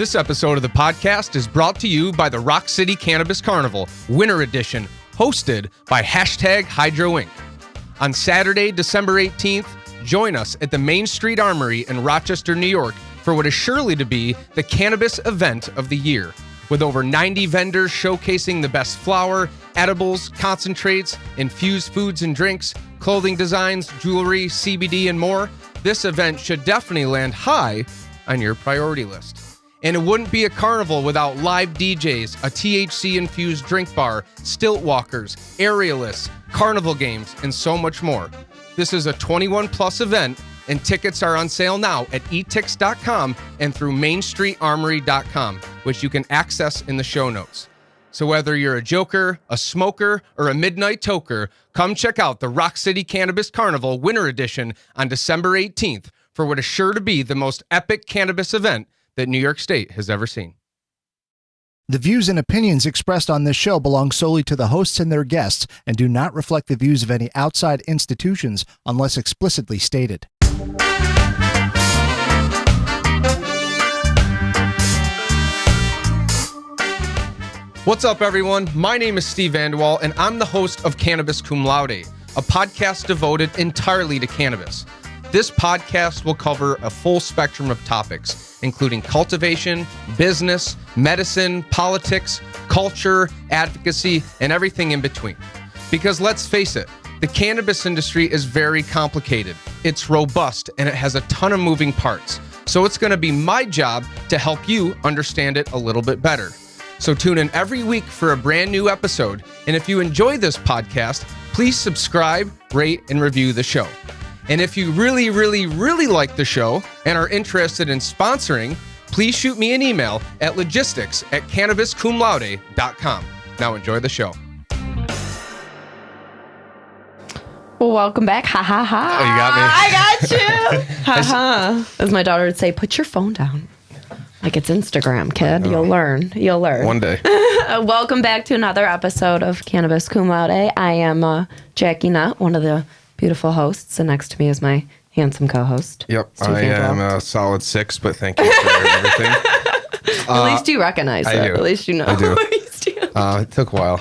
This episode of the podcast is brought to you by the Rock City Cannabis Carnival, Winter Edition, hosted by #Hydro Inc. On Saturday, December 18th, join us at the Main Street Armory in Rochester, New York, for what is surely to be the cannabis event of the year. With over 90 vendors showcasing the best flower, edibles, concentrates, infused foods and drinks, clothing designs, jewelry, CBD, and more, this event should definitely land high on your priority list. And it wouldn't be a carnival without live DJs, a THC-infused drink bar, stilt walkers, aerialists, carnival games, and so much more. This is a 21-plus event, and tickets are on sale now at etix.com and through mainstreetarmory.com, which you can access in the show notes. So whether you're a joker, a smoker, or a midnight toker, come check out the Rock City Cannabis Carnival Winter Edition on December 18th for what is sure to be the most epic cannabis event that New York State has ever seen. The views and opinions expressed on this show belong solely to the hosts and their guests and do not reflect the views of any outside institutions unless explicitly stated. What's up, everyone? My name is Steve Vanderwall, and I'm the host of Cannabis Cum Laude, a podcast devoted entirely to cannabis. This podcast will cover a full spectrum of topics, including cultivation, business, medicine, politics, culture, advocacy, and everything in between. Because let's face it, the cannabis industry is very complicated. It's robust, and it has a ton of moving parts. So it's going to be my job to help you understand it a little bit better. So tune in every week for a brand new episode. And if you enjoy this podcast, please subscribe, rate, and review the show. And if you really, really, really like the show and are interested in sponsoring, please shoot me an email at logistics@cannabiscumlaude.com. Now enjoy the show. Well, welcome back. Ha ha ha. Oh, you got me. I got you. Ha ha. As my daughter would say, put your phone down. Like it's Instagram, kid. You'll learn. You'll learn. One day. Welcome back to another episode of Cannabis Cum Laude. I am Jackie Nutt, one of the beautiful hosts, and next to me is my handsome co-host. Yep, Steve I Vanderwall. am a solid 6, but thank you for everything. At least you recognize I it. do. At least you know. I do. It took a while.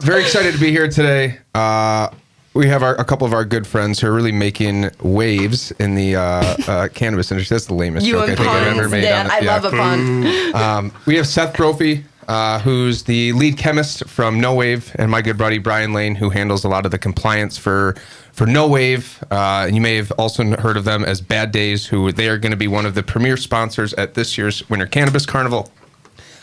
Very excited to be here today. We have a couple of our good friends who are really making waves in the cannabis industry. That's the lamest joke I think I've ever made. Dan, I love a pun. We have Seth Brophy, who's the lead chemist from NOWAVE, and my good buddy Brian Lane, who handles a lot of the compliance for NOWAVE. You may have also heard of them as Bad Days, who they are going to be one of the premier sponsors at this year's Winter Cannabis Carnival.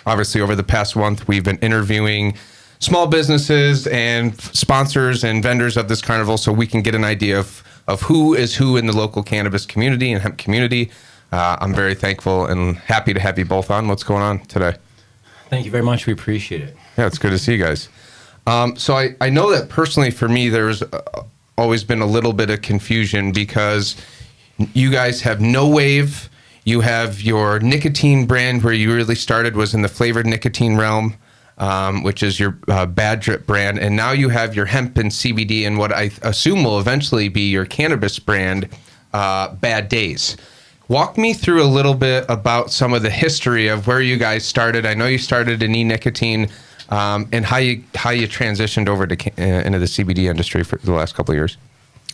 Obviously, over the past month, we've been interviewing small businesses and sponsors and vendors of this carnival so we can get an idea of who is who in the local cannabis community and hemp community. I'm very thankful and happy to have you both on. What's going on today? Thank you very much. We appreciate it. Yeah, it's good to see you guys. So I know that personally for me, there's always been a little bit of confusion because you guys have NOWAVE, you have your nicotine brand where you really started was in the flavored nicotine realm, which is your Bad Drip brand, and now you have your hemp and CBD and what I assume will eventually be your cannabis brand, Bad Days. Walk me through a little bit about some of the history of where you guys started. I know you started in e-nicotine, and how you transitioned over to into the CBD industry for the last couple of years.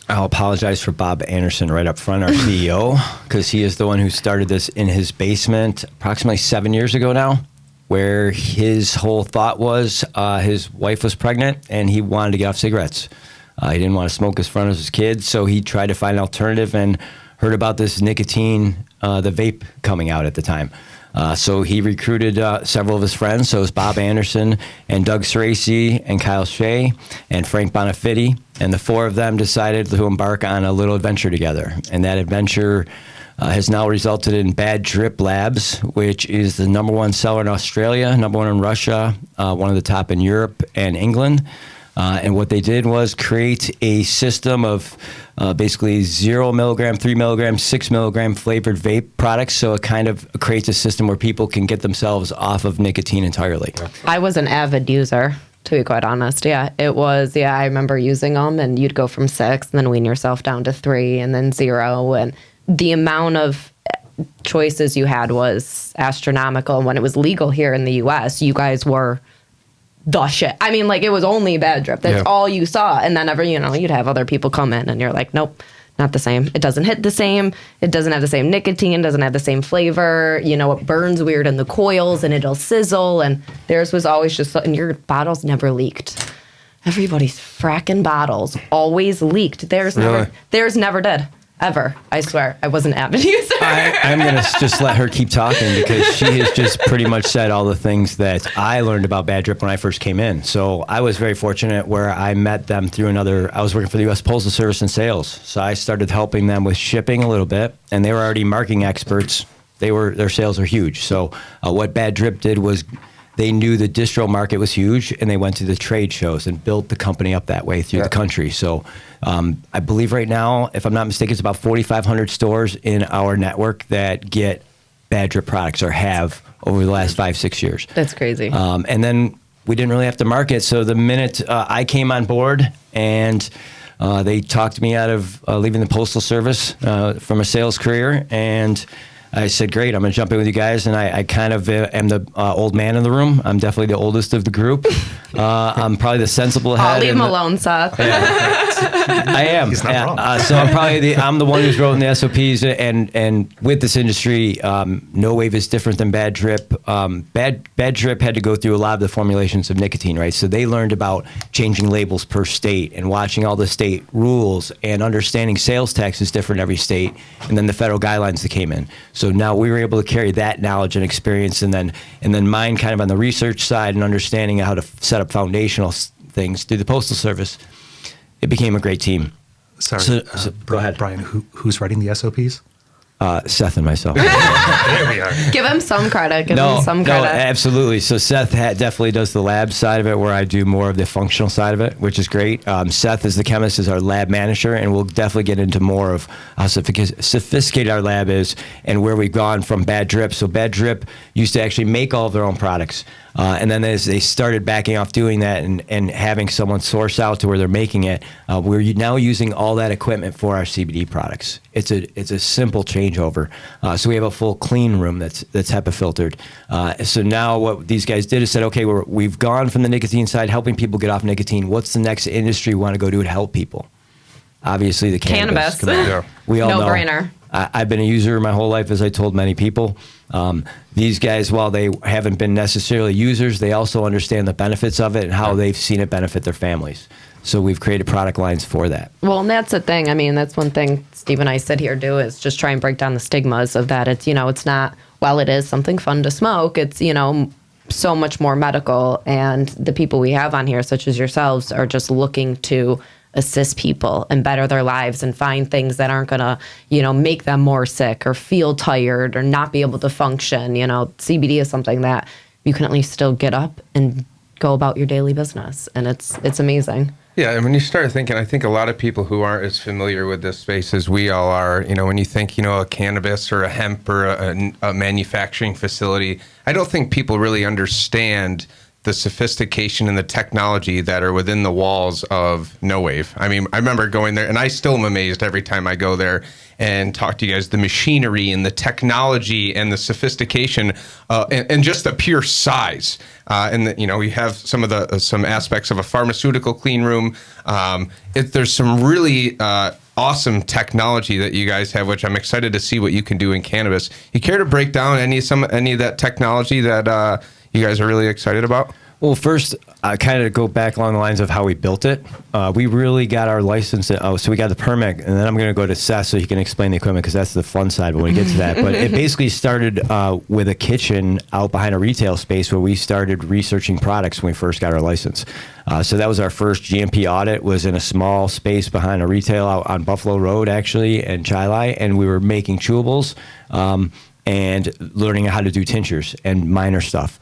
I'll apologize for Bob Anderson right up front, our CEO, because he is the one who started this in his basement approximately 7 years ago now, where his whole thought was his wife was pregnant and he wanted to get off cigarettes. He didn't want to smoke in front of his kids, so he tried to find an alternative and heard about this nicotine, the vape coming out at the time. So he recruited several of his friends. So it was Bob Anderson and Doug Ceraci and Kyle Shea and Frank Bonafitti. And the four of them decided to embark on a little adventure together. And that adventure has now resulted in Bad Drip Labs, which is the number one seller in Australia, number one in Russia, one of the top in Europe and England. And what they did was create a system of basically 0 milligram, 3 milligram, 6 milligram flavored vape products. So it kind of creates a system where people can get themselves off of nicotine entirely. I was an avid user, to be quite honest. Yeah, it was. Yeah, I remember using them, and you'd go from 6 and then wean yourself down to 3 and then 0. And the amount of choices you had was astronomical. And when it was legal here in the U.S., you guys were the shit. I mean, like, it was only bad drip. That's all you saw. And then you'd have other people come in and you're like, nope, not the same. It doesn't hit the same. It doesn't have the same nicotine, doesn't have the same flavor. It burns weird in the coils and it'll sizzle. And theirs was always just, and your bottles never leaked. Everybody's fracking bottles always leaked. Theirs never did. Ever. I swear. I was an avid user. I'm going to just let her keep talking because she has just pretty much said all the things that I learned about bad drip when I first came in. So I was very fortunate where I met them through I was working for the U.S. Postal Service in sales. So I started helping them with shipping a little bit, and they were already marketing experts. Their sales are huge. So what bad drip did was they knew the distro market was huge, and they went to the trade shows and built the company up that way through the country. So I believe right now, if I'm not mistaken, it's about 4,500 stores in our network that get bad drip products or have over the last 5-6 years. That's crazy. And then we didn't really have to market. So the minute I came on board and they talked me out of leaving the Postal Service from a sales career, and I said, great, I'm going to jump in with you guys. And I kind of am the old man in the room. I'm definitely the oldest of the group. I'm probably the sensible head. I'll leave him alone, Seth. I am. He's not wrong. So I'm the one who's wrote the SOPs. And with this industry, NOWAVE is different than bad drip. Bad drip had to go through a lot of the formulations of nicotine, right? So they learned about changing labels per state and watching all the state rules and understanding sales tax is different in every state. And then the federal guidelines that came in. So now we were able to carry that knowledge and experience, and then mine kind of on the research side and understanding how to set up foundational things through the Postal Service. It became a great team. Sorry, So go ahead. Brian. Who's writing the SOPs? Seth and myself. There we are. Give him some credit. Give him some credit. No, absolutely. So Seth definitely does the lab side of it, where I do more of the functional side of it, which is great. Seth, as the chemist, is our lab manager, and we'll definitely get into more of how sophisticated our lab is and where we've gone from bad drip. So bad drip used to actually make all of their own products. And then as they started backing off doing that and having someone source out to where they're making it, we're now using all that equipment for our CBD products. It's a simple changeover. So we have a full clean room that's HEPA filtered. So now what these guys did is said, okay, we've gone from the nicotine side, helping people get off nicotine. What's the next industry we want to go to help people? Obviously, the cannabis. We all know. No-brainer. I've been a user my whole life, as I told many people. These guys, while they haven't been necessarily users, they also understand the benefits of it and how they've seen it benefit their families. So we've created product lines for that. Well, and that's the thing. I mean, that's one thing Steve and I sit here do is just try and break down the stigmas of that. It's, it's not, while it is something fun to smoke, it's, so much more medical. And the people we have on here, such as yourselves, are just looking to assist people and better their lives and find things that aren't going to, make them more sick or feel tired or not be able to function. CBD is something that you can at least still get up and go about your daily business. And it's amazing. Yeah, and when you start thinking, I think a lot of people who aren't as familiar with this space as we all are, when you think, a cannabis or a hemp or a manufacturing facility, I don't think people really understand the sophistication and the technology that are within the walls of NOWAVE. I mean, I remember going there, and I still am amazed every time I go there and talk to you guys, the machinery and the technology and the sophistication and just the pure size. And we have some aspects of a pharmaceutical clean room. There's some really awesome technology that you guys have, which I'm excited to see what you can do in cannabis. You care to break down any of that technology that you guys are really excited about? Well, first, I kind of go back along the lines of how we built it. We really got our license. So we got the permit, and then I'm going to go to Seth so he can explain the equipment because that's the fun side when we get to that. But it basically started with a kitchen out behind a retail space where we started researching products when we first got our license. So that was our first GMP audit, was in a small space behind a retail out on Buffalo Road, actually, in Chilai, and we were making chewables. And learning how to do tinctures and minor stuff.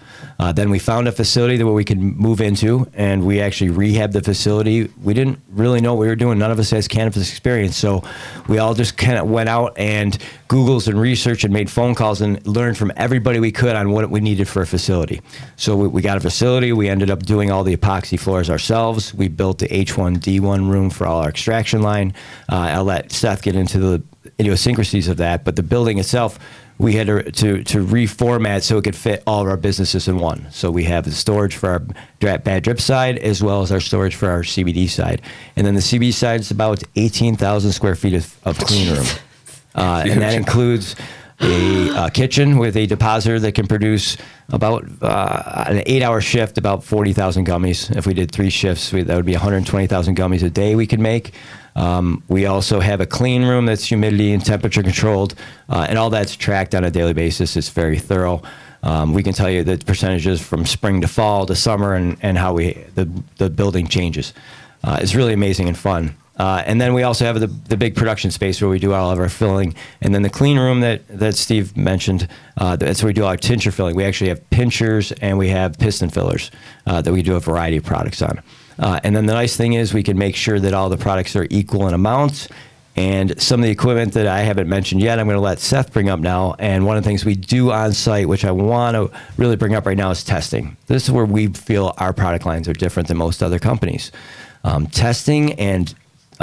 Then we found a facility where we could move into, and we actually rehabbed the facility. We didn't really know what we were doing. None of us has cannabis experience, so we all just kind of went out and Googles and researched and made phone calls and learned from everybody we could on what we needed for a facility. So we got a facility. We ended up doing all the epoxy floors ourselves. We built the H1D1 room for all our extraction line. I'll let Seth get into the idiosyncrasies of that, but the building itself, we had to reformat so it could fit all of our businesses in one. So we have the storage for our bad drip side as well as our storage for our CBD side. And then the CBD side is about 18,000 square feet of clean room. And that includes a kitchen with a depositor that can produce about an 8-hour shift, about 40,000 gummies. If we did 3 shifts, that would be 120,000 gummies a day we could make. We also have a clean room that's humidity and temperature controlled, and all that's tracked on a daily basis. It's very thorough. We can tell you the percentages from spring to fall to summer and how the building changes. It's really amazing and fun. And then we also have the big production space where we do all of our filling. And then the clean room that Steve mentioned, that's where we do our tincture filling. We actually have pinchers and we have piston fillers that we do a variety of products on. And then the nice thing is we can make sure that all the products are equal in amounts. And some of the equipment that I haven't mentioned yet, I'm going to let Seth bring up now. And one of the things we do on site, which I want to really bring up right now, is testing. This is where we feel our product lines are different than most other companies. Testing and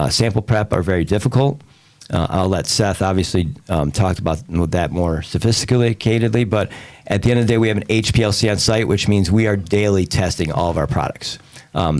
sample prep are very difficult. I'll let Seth obviously talk about that more sophisticatedly, but at the end of the day, we have an HPLC on site, which means we are daily testing all of our products.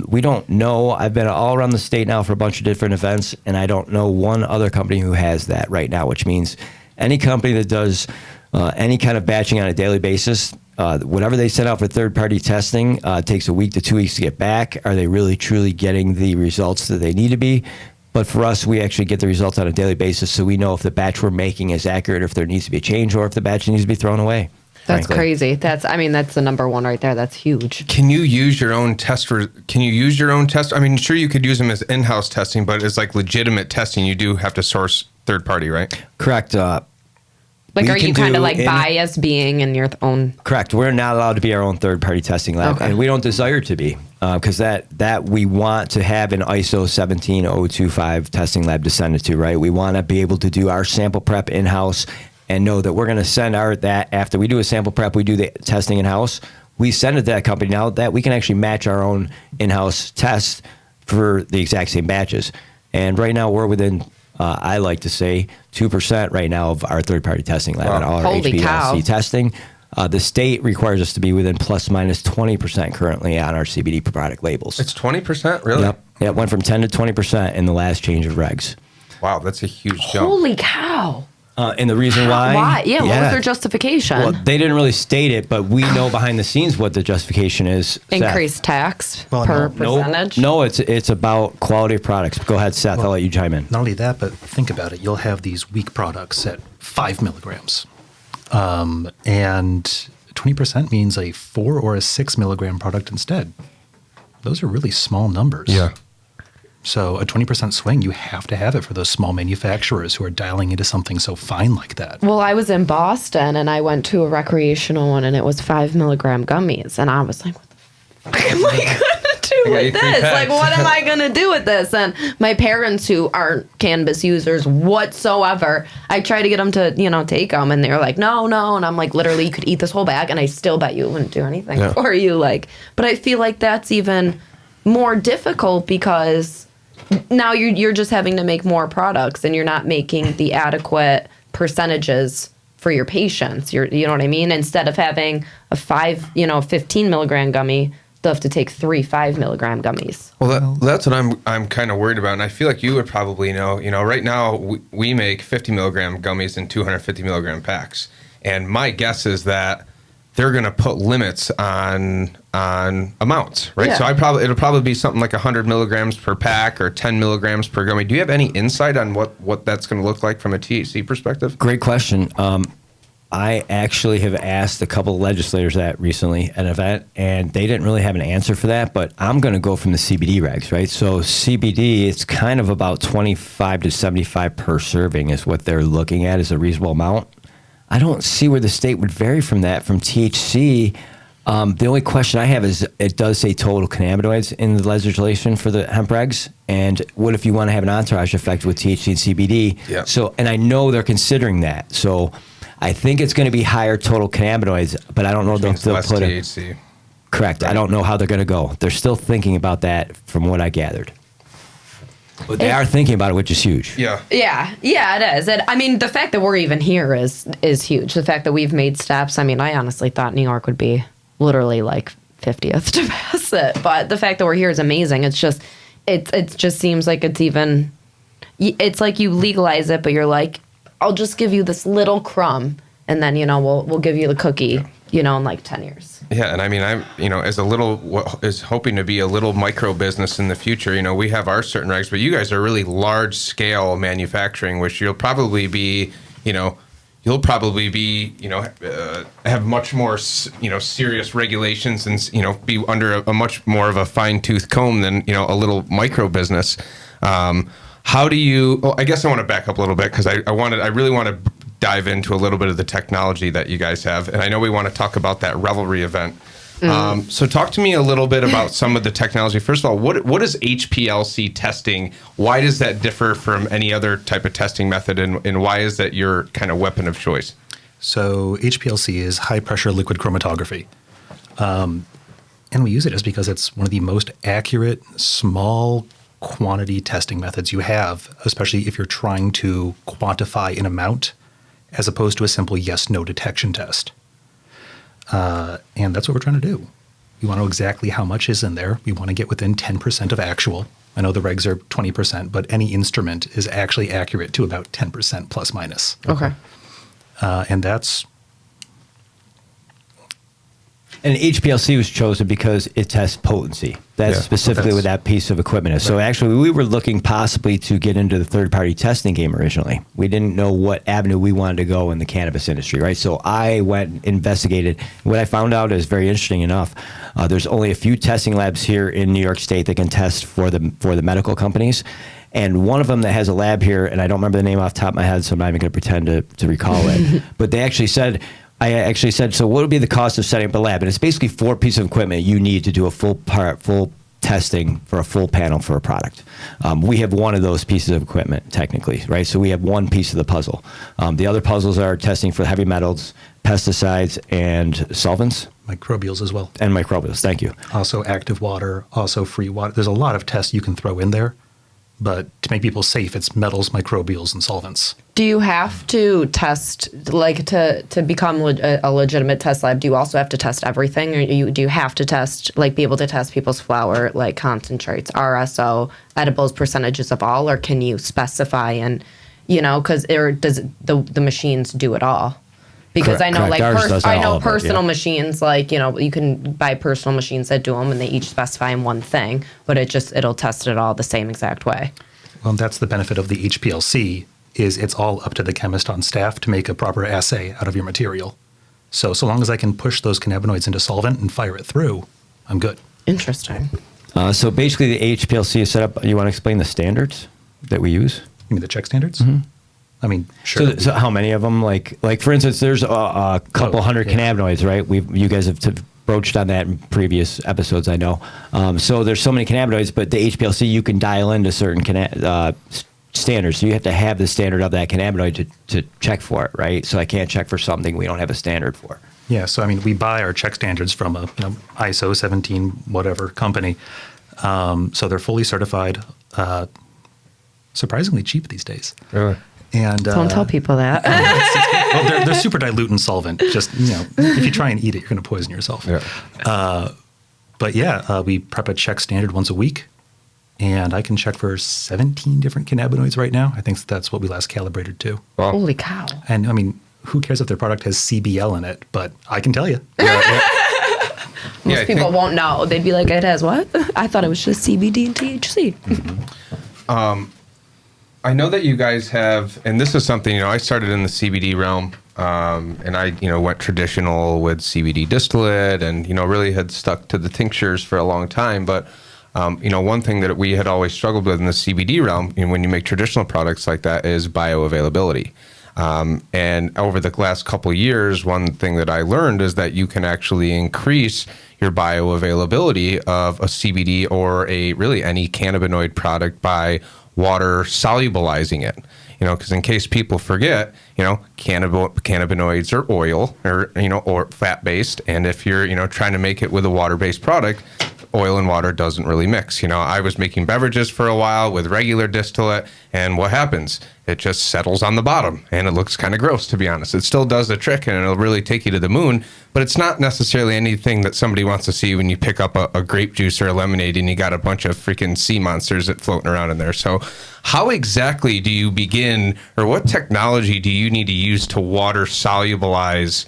We don't know, I've been all around the state now for a bunch of different events, and I don't know one other company who has that right now, which means any company that does any kind of batching on a daily basis, whatever they send out for third-party testing takes a week to 2 weeks to get back. Are they really, truly getting the results that they need to be? But for us, we actually get the results on a daily basis, so we know if the batch we're making is accurate, or if there needs to be a change, or if the batch needs to be thrown away. That's frankly. crazy. That's the number one right there. That's huge. Can you use your own tester? Can you use your own test? I mean, sure, you could use them as in-house testing, but it's like legitimate testing. You do have to source third party, right? Correct. Like, we are you can kind do of like any- biased being in your own? Correct. We're not allowed to be our own third-party testing lab, Okay. and we don't desire to be, because that we want to have an ISO 17025 testing lab to send it to. Right. We want to be able to do our sample prep in-house and know that we're going to send that after we do a sample prep, we do the testing in-house. We send it to that company now that we can actually match our own in-house tests for the exact same batches. And right now we're within, I like to say, 2% right now of our third-party testing lab and all our Holy cow. HPLC testing. The state requires us to be within plus minus 20% currently on our CBD product labels. It's 20%, really? Yep. Yeah, it went from 10 to 20% in the last change of regs. Wow, that's a huge jump. Holy cow. And the reason why? Why? Yeah, what was their justification? Well, they didn't really state it, but we know behind the scenes what the justification is. Increased tax Well, per no. percentage? No, it's about quality of products. Go ahead, Seth. I'll let you chime in. Not only that, but think about it. You'll have these weak products at 5 milligrams. And 20% means a 4 or a 6 milligram product instead. Those are really small numbers. Yeah. So a 20% swing, you have to have it for those small manufacturers who are dialing into something so fine like that. Well, I was in Boston and I went to a recreational one and it was 5 milligram gummies. And I was like, what the fuck am I going to do got you with 3 this? packs. Like, what am I going to do with this? And my parents, who aren't cannabis users whatsoever, I tried to get them to, take them. And they were like, no. And I'm like, literally, you could eat this whole bag. And I still bet you it wouldn't do anything for you. But I feel like that's even more difficult because now you're just having to make more products and you're not making the adequate percentages for your patients. You know what I mean? Instead of having a 15 milligram gummy, they'll have to take 3 5 milligram gummies. Well, that's what I'm kind of worried about, and I feel like you would probably know. Right now we make 50 milligram gummies in 250 milligram packs, and my guess is that they're going to put limits on amounts, right? Yeah. So it'll probably be something like 100 milligrams per pack or 10 milligrams per gummy. Do you have any insight on what that's going to look like from a THC perspective? Great question. I actually have asked a couple of legislators that recently at an event, and they didn't really have an answer for that, but I'm going to go from the CBD regs, right? So CBD, it's kind of about 25 to 75 per serving is what they're looking at as a reasonable amount. I don't see where the state would vary from that. From THC, the only question I have is it does say total cannabinoids in the legislation for the hemp regs. And what if you want to have an entourage effect with THC and CBD? Yeah. So, and I know they're considering that. So I think it's going to be higher total cannabinoids, but I don't know if they'll Less put THC. it. Correct. Right. I don't know how they're going to go. They're still thinking about that from what I gathered. But they are thinking about it, which is huge. Yeah. Yeah, it is. And I mean, the fact that we're even here is huge. The fact that we've made steps. I mean, I honestly thought New York would be literally like 50th to pass it, but the fact that we're here is amazing. It's just, it just seems like it's like you legalize it, but you're like, I'll just give you this little crumb, and then we'll give you the cookie, in like 10 years. Yeah, and I mean, I'm, as a little, what is hoping to be a little micro business in the future, we have our certain regs, but you guys are really large scale manufacturing, which you'll probably be, have much more, serious regulations and, be under a much more of a fine tooth comb than, a little micro business. How do you, I guess I want to back up a little bit because I really want to dive into a little bit of the technology that you guys have. And I know we want to talk about that Revelry event. So talk to me a little bit about some of the technology. First of all, what is HPLC testing? Why does that differ from any other type of testing method? And why is that your kind of weapon of choice? So HPLC is high pressure liquid chromatography. And we use it just because it's one of the most accurate, small quantity testing methods you have, especially if you're trying to quantify an amount as opposed to a simple yes-no detection test. And that's what we're trying to do. We want to know exactly how much is in there. We want to get within 10% of actual. I know the regs are 20%, but any instrument is actually accurate to about 10% plus minus. Okay. And that's... And HPLC was chosen because it tests potency. That's specifically what that piece of equipment is. Right. So actually, we were looking possibly to get into the third-party testing game originally. We didn't know what avenue we wanted to go in the cannabis industry, right? So I went and investigated. What I found out is very interesting enough. There's only a few testing labs here in New York State that can test for the medical companies. And one of them that has a lab here, and I don't remember the name off the top of my head, so I'm not even going to pretend to recall it. But they actually said... I actually said, so what would be the cost of setting up a lab? And it's basically 4 pieces of equipment you need to do a full testing for a full panel for a product. We have one of those pieces of equipment, technically, right? So we have one piece of the puzzle. The other puzzles are testing for heavy metals, pesticides, and solvents. Microbials as well. And microbials, thank you. Also active water, also free water. There's a lot of tests you can throw in there. But to make people safe, it's metals, microbials, and solvents. Do you have to test, like to become a legitimate test lab, do you also have to test everything? Or do you have to test, like be able to test people's flower, like concentrates, RSO, edibles, percentages of all? Or can you specify and, because does the machines do it all? Because correct, I know, correct. I know personal machines, like, you can buy personal machines that do them and they each specify in one thing, but it'll test it all the same exact way. Well, that's the benefit of the HPLC, is it's all up to the chemist on staff to make a proper assay out of your material. So long as I can push those cannabinoids into solvent and fire it through, I'm good. Interesting. So basically the HPLC is set up, you want to explain the standards that we use? You mean the check standards? Mm-hmm. I mean, sure. So how many of them? Like for instance, there's a couple hundred cannabinoids, right? You guys have broached on that in previous episodes, I know. So there's so many cannabinoids, but the HPLC, you can dial into certain standards. So you have to have the standard of that cannabinoid to check for it, right? So I can't check for something we don't have a standard for. Yeah, so I mean, we buy our check standards from a ISO 17 whatever company. So they're fully certified, surprisingly cheap these days. Really? And Don't tell people that. well, they're super dilute and solvent. Just, if you try and eat it, you're going to poison yourself. Yeah. But yeah, we prep a check standard once a week, and I can check for 17 different cannabinoids right now. I think that's what we last calibrated to. Wow. Holy cow. And I mean, who cares if their product has CBL in it? But I can tell you. Most people won't know. They'd be like, it has what? I thought it was just CBD and THC. Mm-hmm. I know that you guys have, and this is something, I started in the CBD realm, and I, went traditional with CBD distillate and, really had stuck to the tinctures for a long time. But, one thing that we had always struggled with in the CBD realm, when you make traditional products like that, is bioavailability. And over the last couple of years, one thing that I learned is that you can actually increase your bioavailability of a CBD or really any cannabinoid product by water solubilizing it, because in case people forget, cannabinoids are oil or fat based. And if you're, trying to make it with a water based product, oil and water doesn't really mix. You know, I was making beverages for a while with regular distillate, and what happens? It just settles on the bottom, and it looks kind of gross, to be honest. It still does the trick, and it'll really take you to the moon, but it's not necessarily anything that somebody wants to see when you pick up a grape juice or a lemonade and you got a bunch of freaking sea monsters that floating around in there. So how exactly do you begin, or what technology do you need to use to water solubilize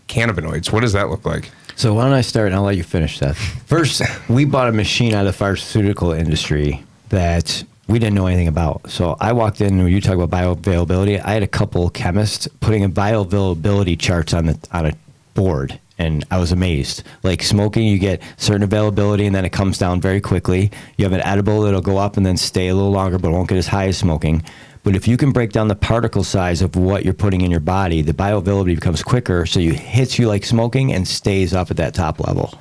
cannabinoids? What does that look like? So why don't I start and I'll let you finish that. First, we bought a machine out of the pharmaceutical industry that we didn't know anything about. So I walked in, when you talk about bioavailability, I had a couple chemists putting in bioavailability charts on a board, and I was amazed. Like smoking, you get certain availability and then it comes down very quickly. You have an edible that'll go up and then stay a little longer, but won't get as high as smoking. But if you can break down the particle size of what you're putting in your body, the bioavailability becomes quicker, so it hits you like smoking and stays up at that top level.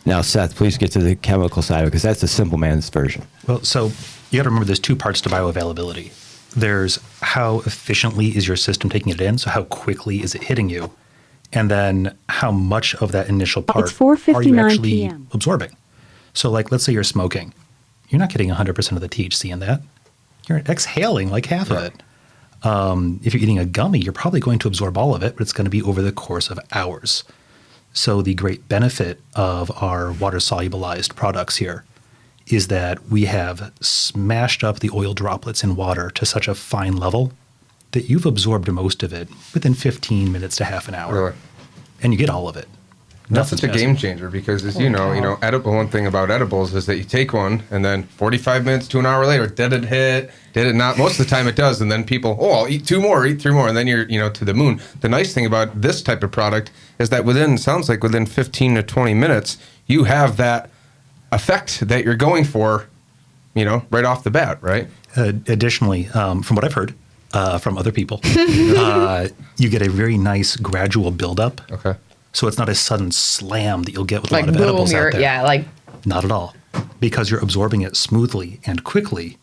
Now, Seth, please get to the chemical side, because that's the simple man's version. Well, so you got to remember there's two parts to bioavailability. There's how efficiently is your system taking it in, so how quickly is it hitting you, and then how much of that initial part It's 4:59 are you actually p.m. absorbing. So like, let's say you're smoking. You're not getting 100% of the THC in that. You're exhaling like half of it. If you're eating a gummy, you're probably going to absorb all of it, but it's going to be over the course of hours. So the great benefit of our water solubilized products here is that we have smashed up the oil droplets in water to such a fine level that you've absorbed most of it within 15 minutes to half an hour. Really? And you get all of it. That's such a Nothing's game missing. changer, because as you know, one thing about edibles is that you take one and then 45 minutes to an hour later, did it hit? Did it not? Most of the time it does. And then people, I'll eat 2 more, eat 3 more. And then you're, to the moon. The nice thing about this type of product is that within 15 to 20 minutes, you have that effect that you're going for, right off the bat, right? Additionally, from what I've heard from other people, you get a very nice gradual buildup. Okay. So it's not a sudden slam that you'll get with a Like lot of boom, edibles out there. yeah, like Not at all. Because you're absorbing it smoothly and quickly.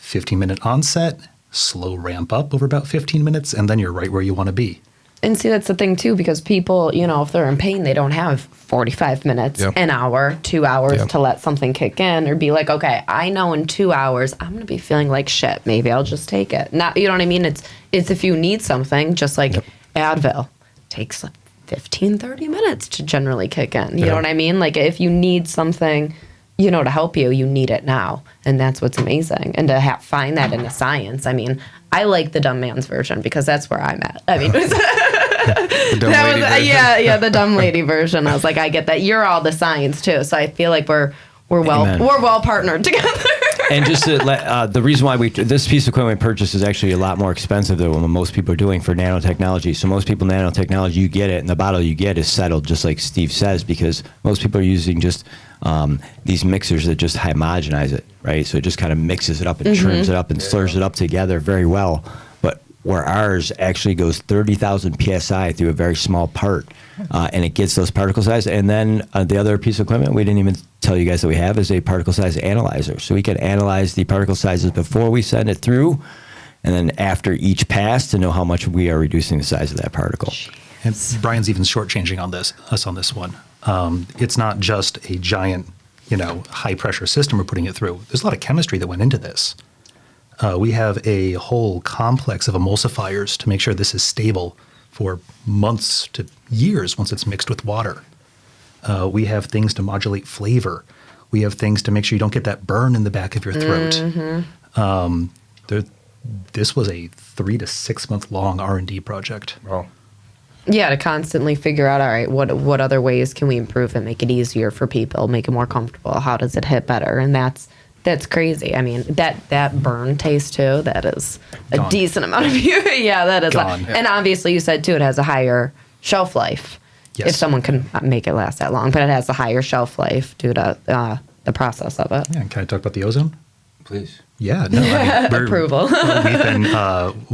15-minute onset, slow ramp up over about 15 minutes, and then you're right where you want to be. And see, that's the thing too, because people, if they're in pain, they don't have 45 minutes, Yep. an hour, 2 hours Yep. to let something kick in, or be like, okay, I know in 2 hours I'm gonna be feeling like shit. Maybe I'll just take it. Not, you know what I mean? It's if you need something, just like Advil takes 15, 30 minutes to generally kick in. You know what I mean? Like if you need something, to help you, you need it now. And that's what's amazing. And to find that in the science. I mean, I like the dumb man's version because that's where I'm at. I mean, The dumb lady version. yeah, the dumb lady version. I was like, I get that. You're all the science too. So I feel like we're Amen. well partnered together. And just to the reason why this piece of equipment we purchased is actually a lot more expensive than what most people are doing for nanotechnology. So most people, nanotechnology, you get it, and the bottle you get is settled, just like Steve says, because most people are using just these mixers that just homogenize it, right? So it just kind of mixes it up and trims it up and slurs it up together very well. But where ours actually goes 30,000 PSI through a very small part, and it gets those particle size. And then the other piece of equipment we didn't even tell you guys that we have is a particle size analyzer. So we can analyze the particle sizes before we send it through, and then after each pass to know how much we are reducing the size of that particle. And Brian's even shortchanging us on this one. It's not just a giant, high pressure system we're putting it through. There's a lot of chemistry that went into this. We have a whole complex of emulsifiers to make sure this is stable for months to years once it's mixed with water. We have things to modulate flavor. We have things to make sure you don't get that burn in the back of your throat. This was a 3 to 6 month long R&D project. Well, Yeah, to constantly figure out, all right, what other ways can we improve it, make it easier for people, make it more comfortable? How does it hit better? And that's crazy. I mean, that burn taste too, that is a Gone. decent amount of you. Yeah, that is. Gone. And obviously you said too, it has a higher shelf life. Yes. If someone can make it last that long, but it has a higher shelf life due to the process of it. Yeah, can I talk about the ozone? Please. Yeah, no. Approval.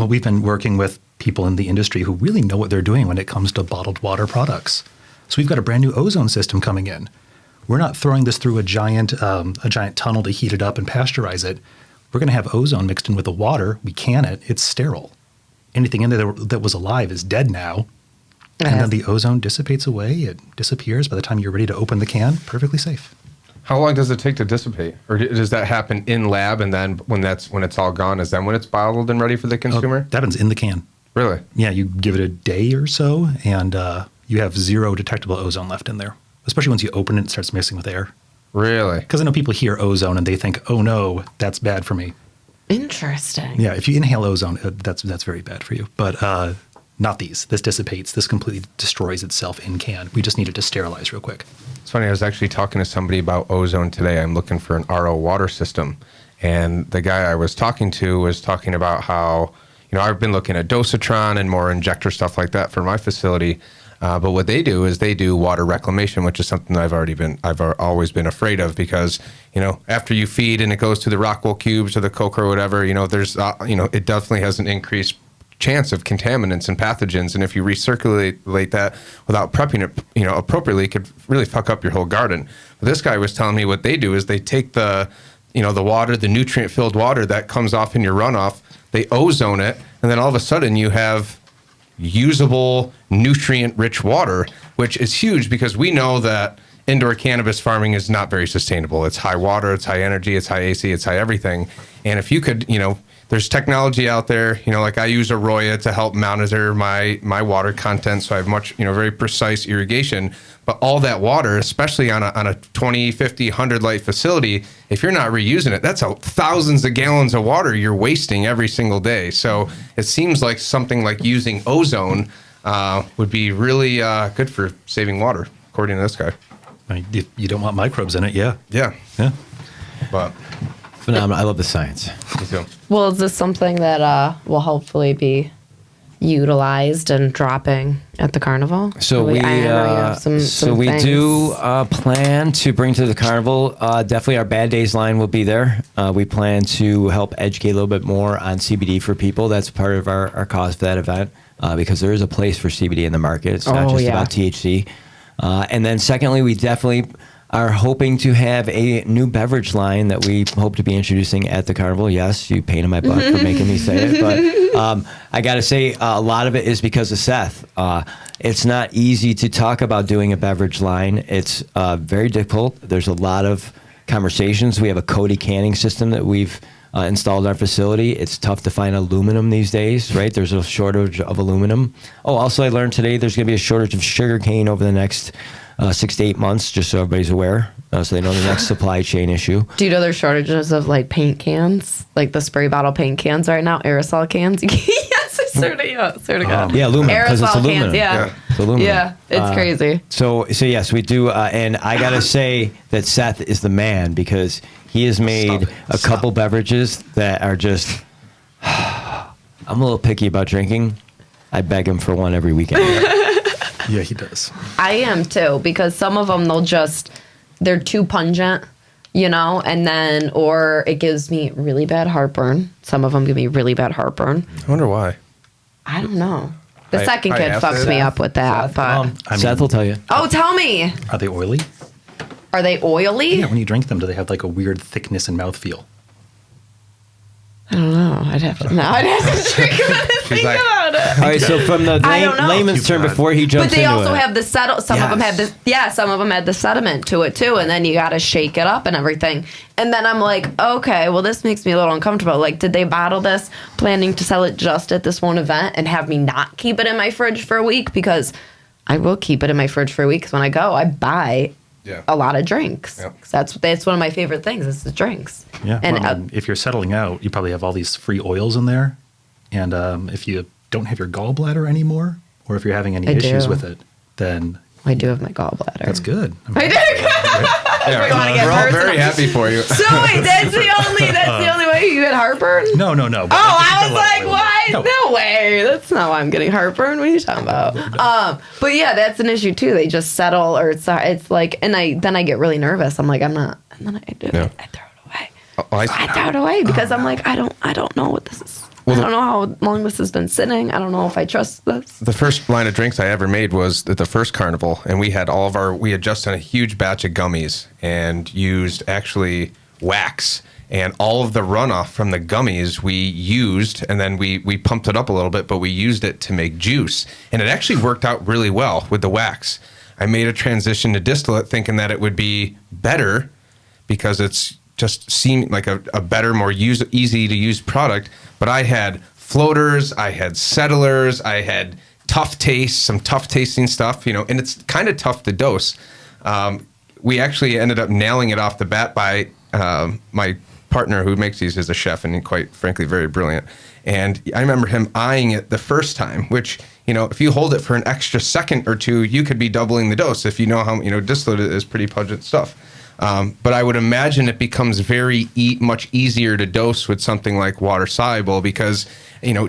We've been working with people in the industry who really know what they're doing when it comes to bottled water products. So we've got a brand new ozone system coming in. We're not throwing this through a giant tunnel to heat it up and pasteurize it. We're going to have ozone mixed in with the water. We can it. It's sterile. Anything in there that was alive is dead now. And then the ozone dissipates away. It disappears by the time you're ready to open the can. Perfectly safe. How long does it take to dissipate? Or does that happen in lab, and then when it's all gone, is then when it's bottled and ready for the consumer? That happens in the can. Really? Yeah, you give it a day or so, and you have 0 detectable ozone left in there, especially once you open it, it starts mixing with air. Really? Because I know people hear ozone and they think, oh no, that's bad for me. Interesting. Yeah, if you inhale ozone, that's very bad for you. But not these. This dissipates. This completely destroys itself in can. We just need it to sterilize real quick. It's funny, I was actually talking to somebody about ozone today. I'm looking for an RO water system. And the guy I was talking to was talking about how, I've been looking at dosatron and more injector stuff like that for my facility. But what they do is they do water reclamation, which is something I've always been afraid of because, after you feed and it goes to the Rockwell cubes or the Coker or whatever, there's, it definitely has an increased chance of contaminants and pathogens. And if you recirculate that without prepping it, appropriately, it could really fuck up your whole garden. But this guy was telling me what they do is they take the water, the nutrient-filled water that comes off in your runoff, they ozone it, and then all of a sudden you have usable, nutrient-rich water, which is huge because we know that indoor cannabis farming is not very sustainable. It's high water, it's high energy, it's high AC, it's high everything. And if you could, there's technology out there, like I use Arroyo to help monitor my water content, so I have much, very precise irrigation. But all that water, especially on a 20, 50, 100 light facility, if you're not reusing it, that's thousands of gallons of water you're wasting every single day. So it seems like something like using ozone would be really good for saving water, according to this guy. If you don't want microbes in it, yeah. Yeah. Yeah. But Phenomenal. I love the science. me too. Well, is this something that will hopefully be utilized and dropping at the carnival? So I know you have some we things. do plan to bring to the carnival. Definitely, our Bad Days line will be there. We plan to help educate a little bit more on CBD for people. That's part of our cause for that event because there is a place for CBD in the market. It's not just about THC. And then, secondly, we definitely are hoping to have a new beverage line that we hope to be introducing at the carnival. Yes, you painted my butt for making me say it, but I got to say a lot of it is because of Seth. It's not easy to talk about doing a beverage line. It's very difficult. There's a lot of conversations. We have a Cody canning system that we've installed in our facility. It's tough to find aluminum these days, right? There's a shortage of aluminum. Oh, also I learned today there's going to be a shortage of sugar cane over the next 6 to 8 months, just so everybody's aware, so they know the next supply chain issue. Do you know there's shortages of like paint cans, like the spray bottle paint cans right now, aerosol cans? Yes, I swear to God. Yeah, aluminum, because it's Aerosol aluminum. cans, yeah. It's aluminum. Yeah, it's crazy. So yes, we do, and I gotta say that Seth is the man because he has made a couple beverages that are just. I'm a little picky about drinking. I beg him for one every weekend. Yeah, he does. I am too, because some of them they're too pungent, and then, or it gives me really bad heartburn. Some of them give me really bad heartburn. I wonder why. I don't know. The second I kid asked fucks her me that. up with that, but. Seth will tell you. Oh, tell me. Are they oily? Are they oily? Yeah, when you drink them, do they have like a weird thickness and mouthfeel? I don't know. I'd have to drink about it, think like- about it. All right, so from the I don't know. layman's term before he jumps But they into also it. have the settle. Some of them have this. Yeah, some of them had the sediment to it too, and then you got to shake it up and everything. And then I'm like, okay, well, this makes me a little uncomfortable. Like, did they bottle this, planning to sell it just at this one event, and have me not keep it in my fridge for a week? Because I will keep it in my fridge for a week. 'Cause when I go, I buy a lot of drinks. Yep. 'Cause that's one of my favorite things. Is the drinks. Yeah. And well, I mean, if you're settling out, you probably have all these free oils in there. And if you don't have your gallbladder anymore, or if you're having any I issues do. with it, then I do have my gallbladder. that's good. I do. Yeah, wanna get we're all personal. very happy for you. So wait, that's the only way you get heartburn? No. Oh, I was like, why? No way. That's not why I'm getting heartburn. What are you talking about? But yeah, that's an issue too. They just settle, or it's like, and then I get really nervous. I'm like, I'm not, and then I throw it away. I throw it away because I'm like, I don't know what this is. Well, I don't know how long this has been sitting. I don't know if I trust this. The first line of drinks I ever made was at the first carnival, and we had just done a huge batch of gummies and used actually wax, and all of the runoff from the gummies we used, and then we pumped it up a little bit, but we used it to make juice, and it actually worked out really well with the wax. I made a transition to distillate thinking that it would be better, because it's just seemed like a better, more easy to use product. But I had floaters, I had settlers, I had tough taste, some tough tasting stuff, and it's kind of tough to dose. We actually ended up nailing it off the bat by my partner who makes these is a chef and quite frankly very brilliant. And I remember him eyeing it the first time, which, if you hold it for an extra second or two, you could be doubling the dose if you know how, distillate is pretty pungent stuff. But I would imagine it becomes much easier to dose with something like water soluble because,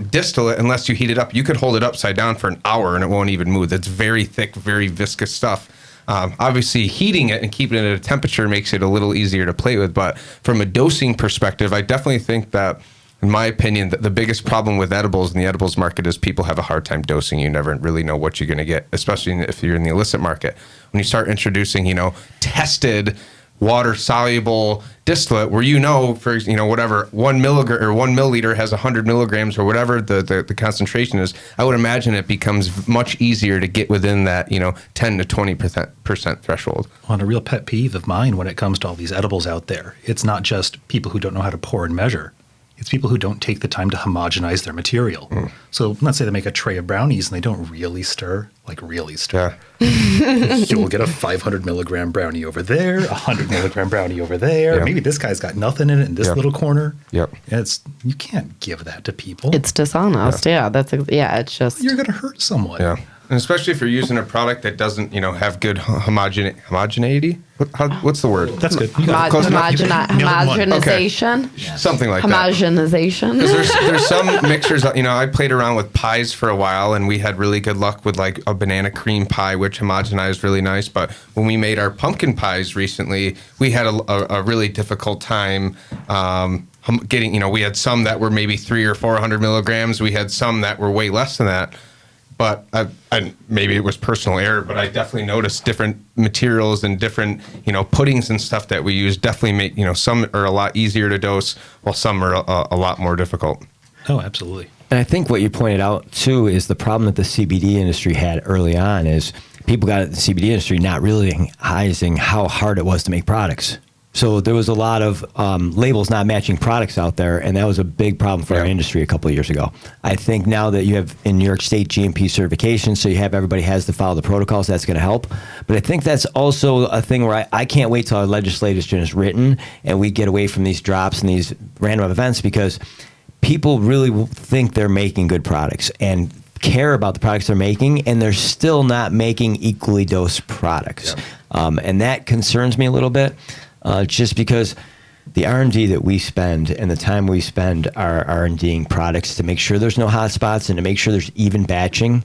distillate, unless you heat it up, you could hold it upside down for an hour and it won't even move. It's very thick, very viscous stuff. Obviously, heating it and keeping it at a temperature makes it a little easier to play with. But from a dosing perspective, I definitely think that, in my opinion, that the biggest problem with edibles in the edibles market is people have a hard time dosing. You never really know what you're going to get, especially if you're in the illicit market. When you start introducing, tested water soluble distillate where for whatever 1 milligram or 1 milliliter has 100 milligrams or whatever the concentration is, I would imagine it becomes much easier to get within that 10 to 20% threshold. On a real pet peeve of mine when it comes to all these edibles out there, it's not just people who don't know how to pour and measure. It's people who don't take the time to homogenize their material. So let's say they make a tray of brownies and they don't really stir. Yeah. You'll get a 500 milligram brownie over there, a 100 milligram brownie over there. Yeah. Maybe this guy's got nothing in it in this little corner. Yep. You can't give that to people. It's dishonest. Yeah. It's just. You're going to hurt someone. Yeah. And especially if you're using a product that doesn't, have good homogeneity. What's the word? That's good. Homogenization. Okay. Something like that. Homogenization. Because there's some mixtures. I played around with pies for a while, and we had really good luck with like a banana cream pie, which homogenized really nice. But when we made our pumpkin pies recently, we had a really difficult time getting. We had some that were maybe 300 or 400 milligrams. We had some that were way less than that. But maybe it was personal error, but I definitely noticed different materials and different, puddings and stuff that we use definitely make, some are a lot easier to dose while some are a lot more difficult. Oh, absolutely. And I think what you pointed out, too, is the problem that the CBD industry had early on is people got at the CBD industry not realizing how hard it was to make products. So there was a lot of labels not matching products out there, and that was a big problem for our industry a couple of years ago. I think now that you have in New York State GMP certification, so everybody has to follow the protocols, that's going to help. But I think that's also a thing where I can't wait till our legislation is written and we get away from these drops and these random events because people really think they're making good products and care about the products they're making, and they're still not making equally dosed products. Yeah. And that concerns me a little bit. Just because the R&D that we spend and the time we spend our R&Ding products to make sure there's no hot spots and to make sure there's even batching,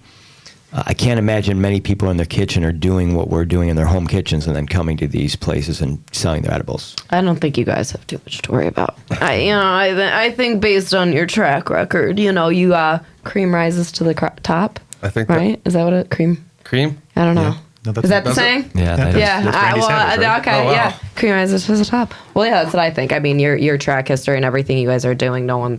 I can't imagine many people in their kitchen are doing what we're doing in their home kitchens and then coming to these places and selling their edibles. I don't think you guys have too much to worry about. I think based on your track record, you cream rises to the top. I think right. Is that what it cream? I don't know. Yeah. No, is that the saying? Yeah. That's Randy Savage, right? Okay. Oh, wow. Yeah. Cream rises to the top. Well, yeah, that's what I think. I mean, your track history and everything you guys are doing. No one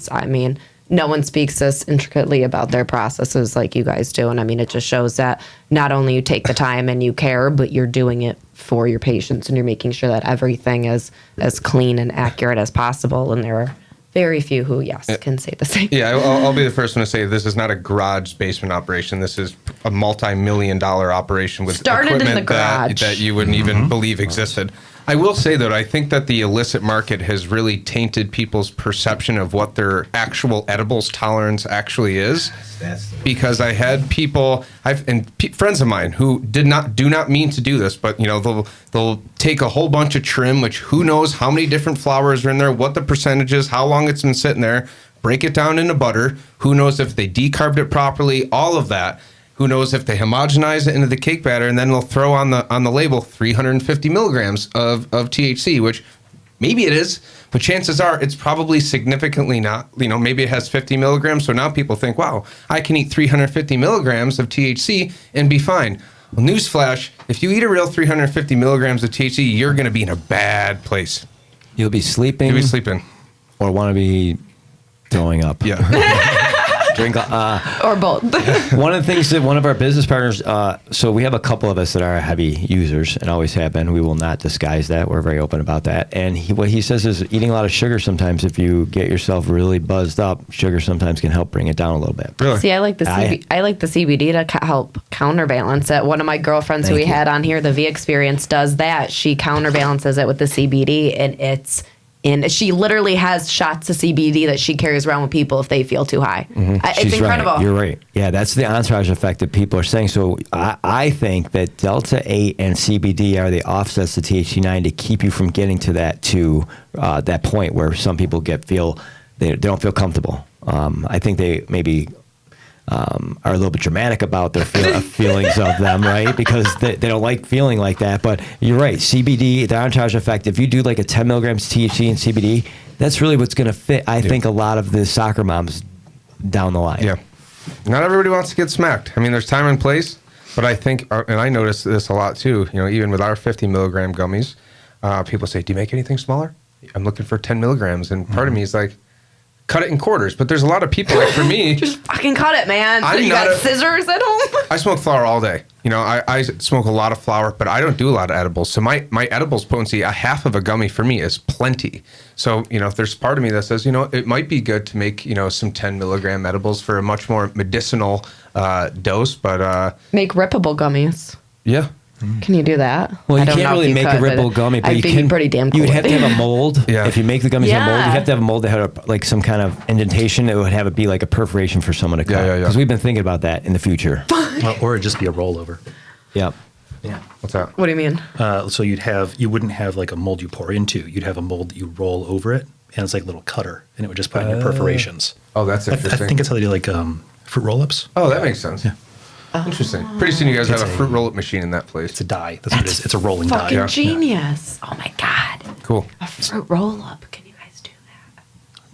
speaks this intricately about their processes like you guys do. And I mean, it just shows that not only you take the time and you care, but you're doing it for your patients and you're making sure that everything is as clean and accurate as possible. And there are very few who, can say the same. Yeah, I'll be the first one to say this is not a garage basement operation. This is a multi-million-dollar operation with Started in the garage. that you wouldn't even believe existed. I will say, though, I think that the illicit market has really tainted people's perception of what their actual edibles tolerance actually is. Because I had people, friends of mine who do not mean to do this, but they'll take a whole bunch of trim, which who knows how many different flowers are in there, what the percentage is, how long it's been sitting there, break it down into butter. Who knows if they decarbed it properly, all of that. Who knows if they homogenize it into the cake batter, and then they'll throw on the label 350 milligrams of THC, which maybe it is, but chances are it's probably significantly not. Maybe it has 50 milligrams, so now people think, wow, I can eat 350 milligrams of THC and be fine. Well, newsflash, if you eat a real 350 milligrams of THC, you're going to be in a bad place. You'll be sleeping. You'll be sleeping. Or want to be throwing up. Yeah. drink. Or both. One of the things that one of our business partners, so we have a couple of us that are heavy users and always have been. We will not disguise that. We're very open about that. And what he says is eating a lot of sugar sometimes, if you get yourself really buzzed up, sugar sometimes can help bring it down a little bit. Really? See, I like the CBD to help counterbalance it. One of my girlfriends who we had on here, the V Experience, does that. She counterbalances it with the CBD, and she literally has shots of CBD that she carries around with people if they feel too high. It's She's incredible. Right. You're right. Yeah, that's the entourage effect that people are saying. So I think that Delta 8 and CBD are the offsets to THC9 to keep you from getting to that point where some people they don't feel comfortable. I think they maybe are a little bit dramatic about their feelings of them, right? Because they don't like feeling like that. But you're right. CBD, the entourage effect, if you do like a 10 milligrams THC and CBD, that's really what's going to fit, I think, a lot of the soccer moms down the line. Yeah. Not everybody wants to get smacked. I mean, there's time and place, but I think, and I notice this a lot too, even with our 50 milligram gummies, people say, do you make anything smaller? I'm looking for 10 milligrams. And part of me is like, cut it in quarters. But there's a lot of people, like for me, Just fucking cut it, man. I'm You not got scissors at home? I smoke flower all day. I smoke a lot of flower, but I don't do a lot of edibles. So my edibles potency, a half of a gummy for me is plenty. So, if there's part of me that says, it might be good to make, some 10 milligram edibles for a much more medicinal dose, but... Make rippable gummies. Yeah. Can you do that? Well, I you don't can't know if really make a could, rippable gummy, but I'd you be can. pretty damn cool. You'd have to have a mold. Yeah. If you make the gummies in a mold, you Yeah. have to have a mold that had like some kind of indentation that would have it be like a perforation for someone to cut. Yeah. Because we've been thinking about that in the future. Or it'd just be a rollover. Yep. Yeah. What's that? What do you mean? So you wouldn't have like a mold you pour into. You'd have a mold that you roll over it, and it's like a little cutter, and it would just put in your perforations. Oh, that's I interesting. think it's how they do like fruit roll-ups. Oh, that makes sense. Yeah. Interesting. Pretty soon you guys have It's a a- fruit roll-up machine in that place. It's a die. That's what it is. It's a rolling die. Fucking Yeah. genius. Oh my God. Cool. A fruit roll up. Can you guys do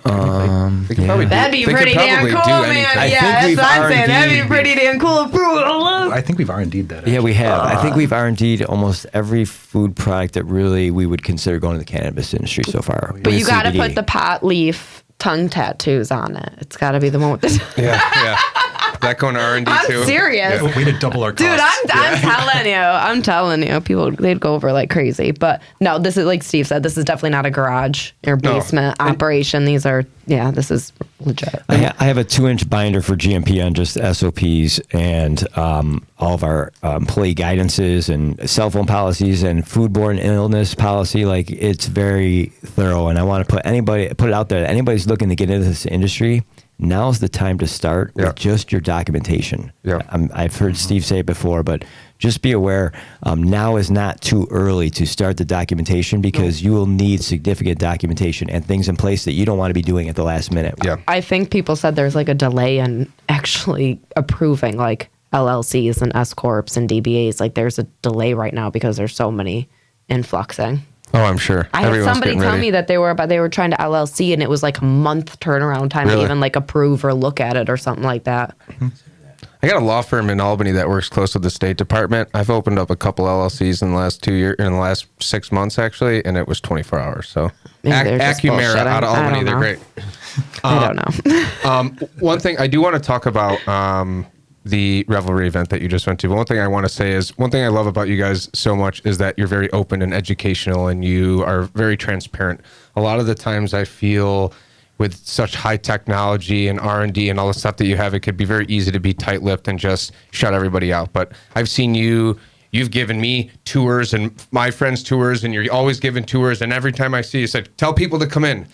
that? They could probably That'd be they could pretty damn probably cool, do man. anything. I Yeah, think that's we've what I'm saying. That'd be R&D'd pretty damn cool. Fruit roll up. I think we've R&D'd that. Yeah, we have. I think we've R&D'd almost every food product that really we would consider going to the cannabis industry so far. But with you got to CBD. put the pot leaf tongue tattoos on it. It's got to be the one with the. Yeah. That going to R&D I'm too? serious. Yeah. Way to double our costs. Dude, I'm telling you, people, they'd go over like crazy. But no, this is like Steve said, this is definitely not a garage or No. basement operation. These are, this is legit. I have a 2-inch binder for GMP on just SOPs and all of our employee guidances and cell phone policies and foodborne illness policy. Like, it's very thorough, and I want to put it out there. Anybody's looking to get into this industry, now's the time to start with just your documentation. Yeah. I've heard Steve say it before, but just be aware, now is not too early to start the documentation because you will need significant documentation and things in place that you don't want to be doing at the last minute. Yeah. I think people said there's like a delay in actually approving like LLCs and S Corps and DBAs. Like there's a delay right now because there's so many influxing. Oh, I'm sure. I had Everyone's somebody getting tell ready. me that they were trying to LLC and it was like a month turnaround time Really? to even like approve or look at it or something like that. I got a law firm in Albany that works close with the State Department. I've opened up a couple LLCs in the last 2 years, in the last 6 months actually, and it was 24 hours. So Maybe they're just Acumera bullshitting. out of I Albany, don't they're know. great. I don't know. One thing I do want to talk about the Revelry event that you just went to. But one thing I want to say is one thing I love about you guys so much is that you're very open and educational and you are very transparent. A lot of the times I feel with such high technology and R&D and all the stuff that you have, it could be very easy to be tight-lipped and just shut everybody out. But I've seen you've given me tours and my friends tours, and you're always giving tours. And every time I see you, said, tell people to come in.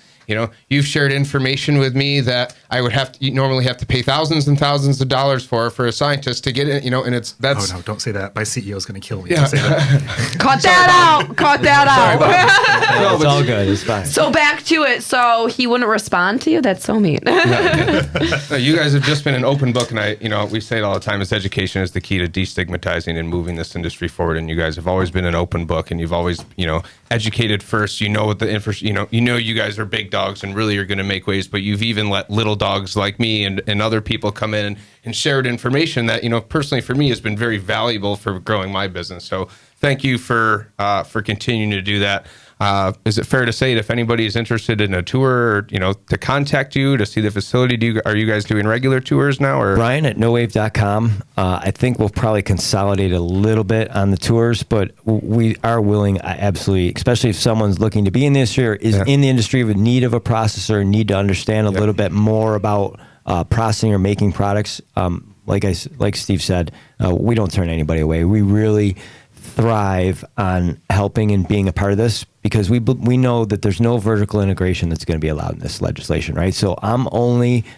You've shared information with me that I would normally have to pay thousands and thousands of dollars for a scientist to get it, and that's. Oh no, don't say that. My CEO is going to kill me. Yeah. Don't say that. Cut that out. Cut that out. No, it's all good. It's fine. So back to it. So he wouldn't respond to you? That's so mean. No, you guys have just been an open book, and we say it all the time, is education is the key to destigmatizing and moving this industry forward. And you guys have always been an open book, and you've always, educated first. What the you guys are big dogs and really are going to make waves, but you've even let little dogs like me and other people come in and shared information that, personally for me has been very valuable for growing my business. So thank you for continuing to do that. Is it fair to say that if anybody is interested in a tour, to contact you to see the facility? Are you guys doing regular tours now? Or Brian at NOWAVE.com. I think we'll probably consolidate a little bit on the tours, but we are willing, absolutely, especially if someone's looking to be in the industry or is in the industry with need of a processor, need to understand a little bit more about processing or making products. Like Steve said, we don't turn anybody away. We really thrive on helping and being a part of this because we know that there's no vertical integration that's going to be allowed in this legislation, right? So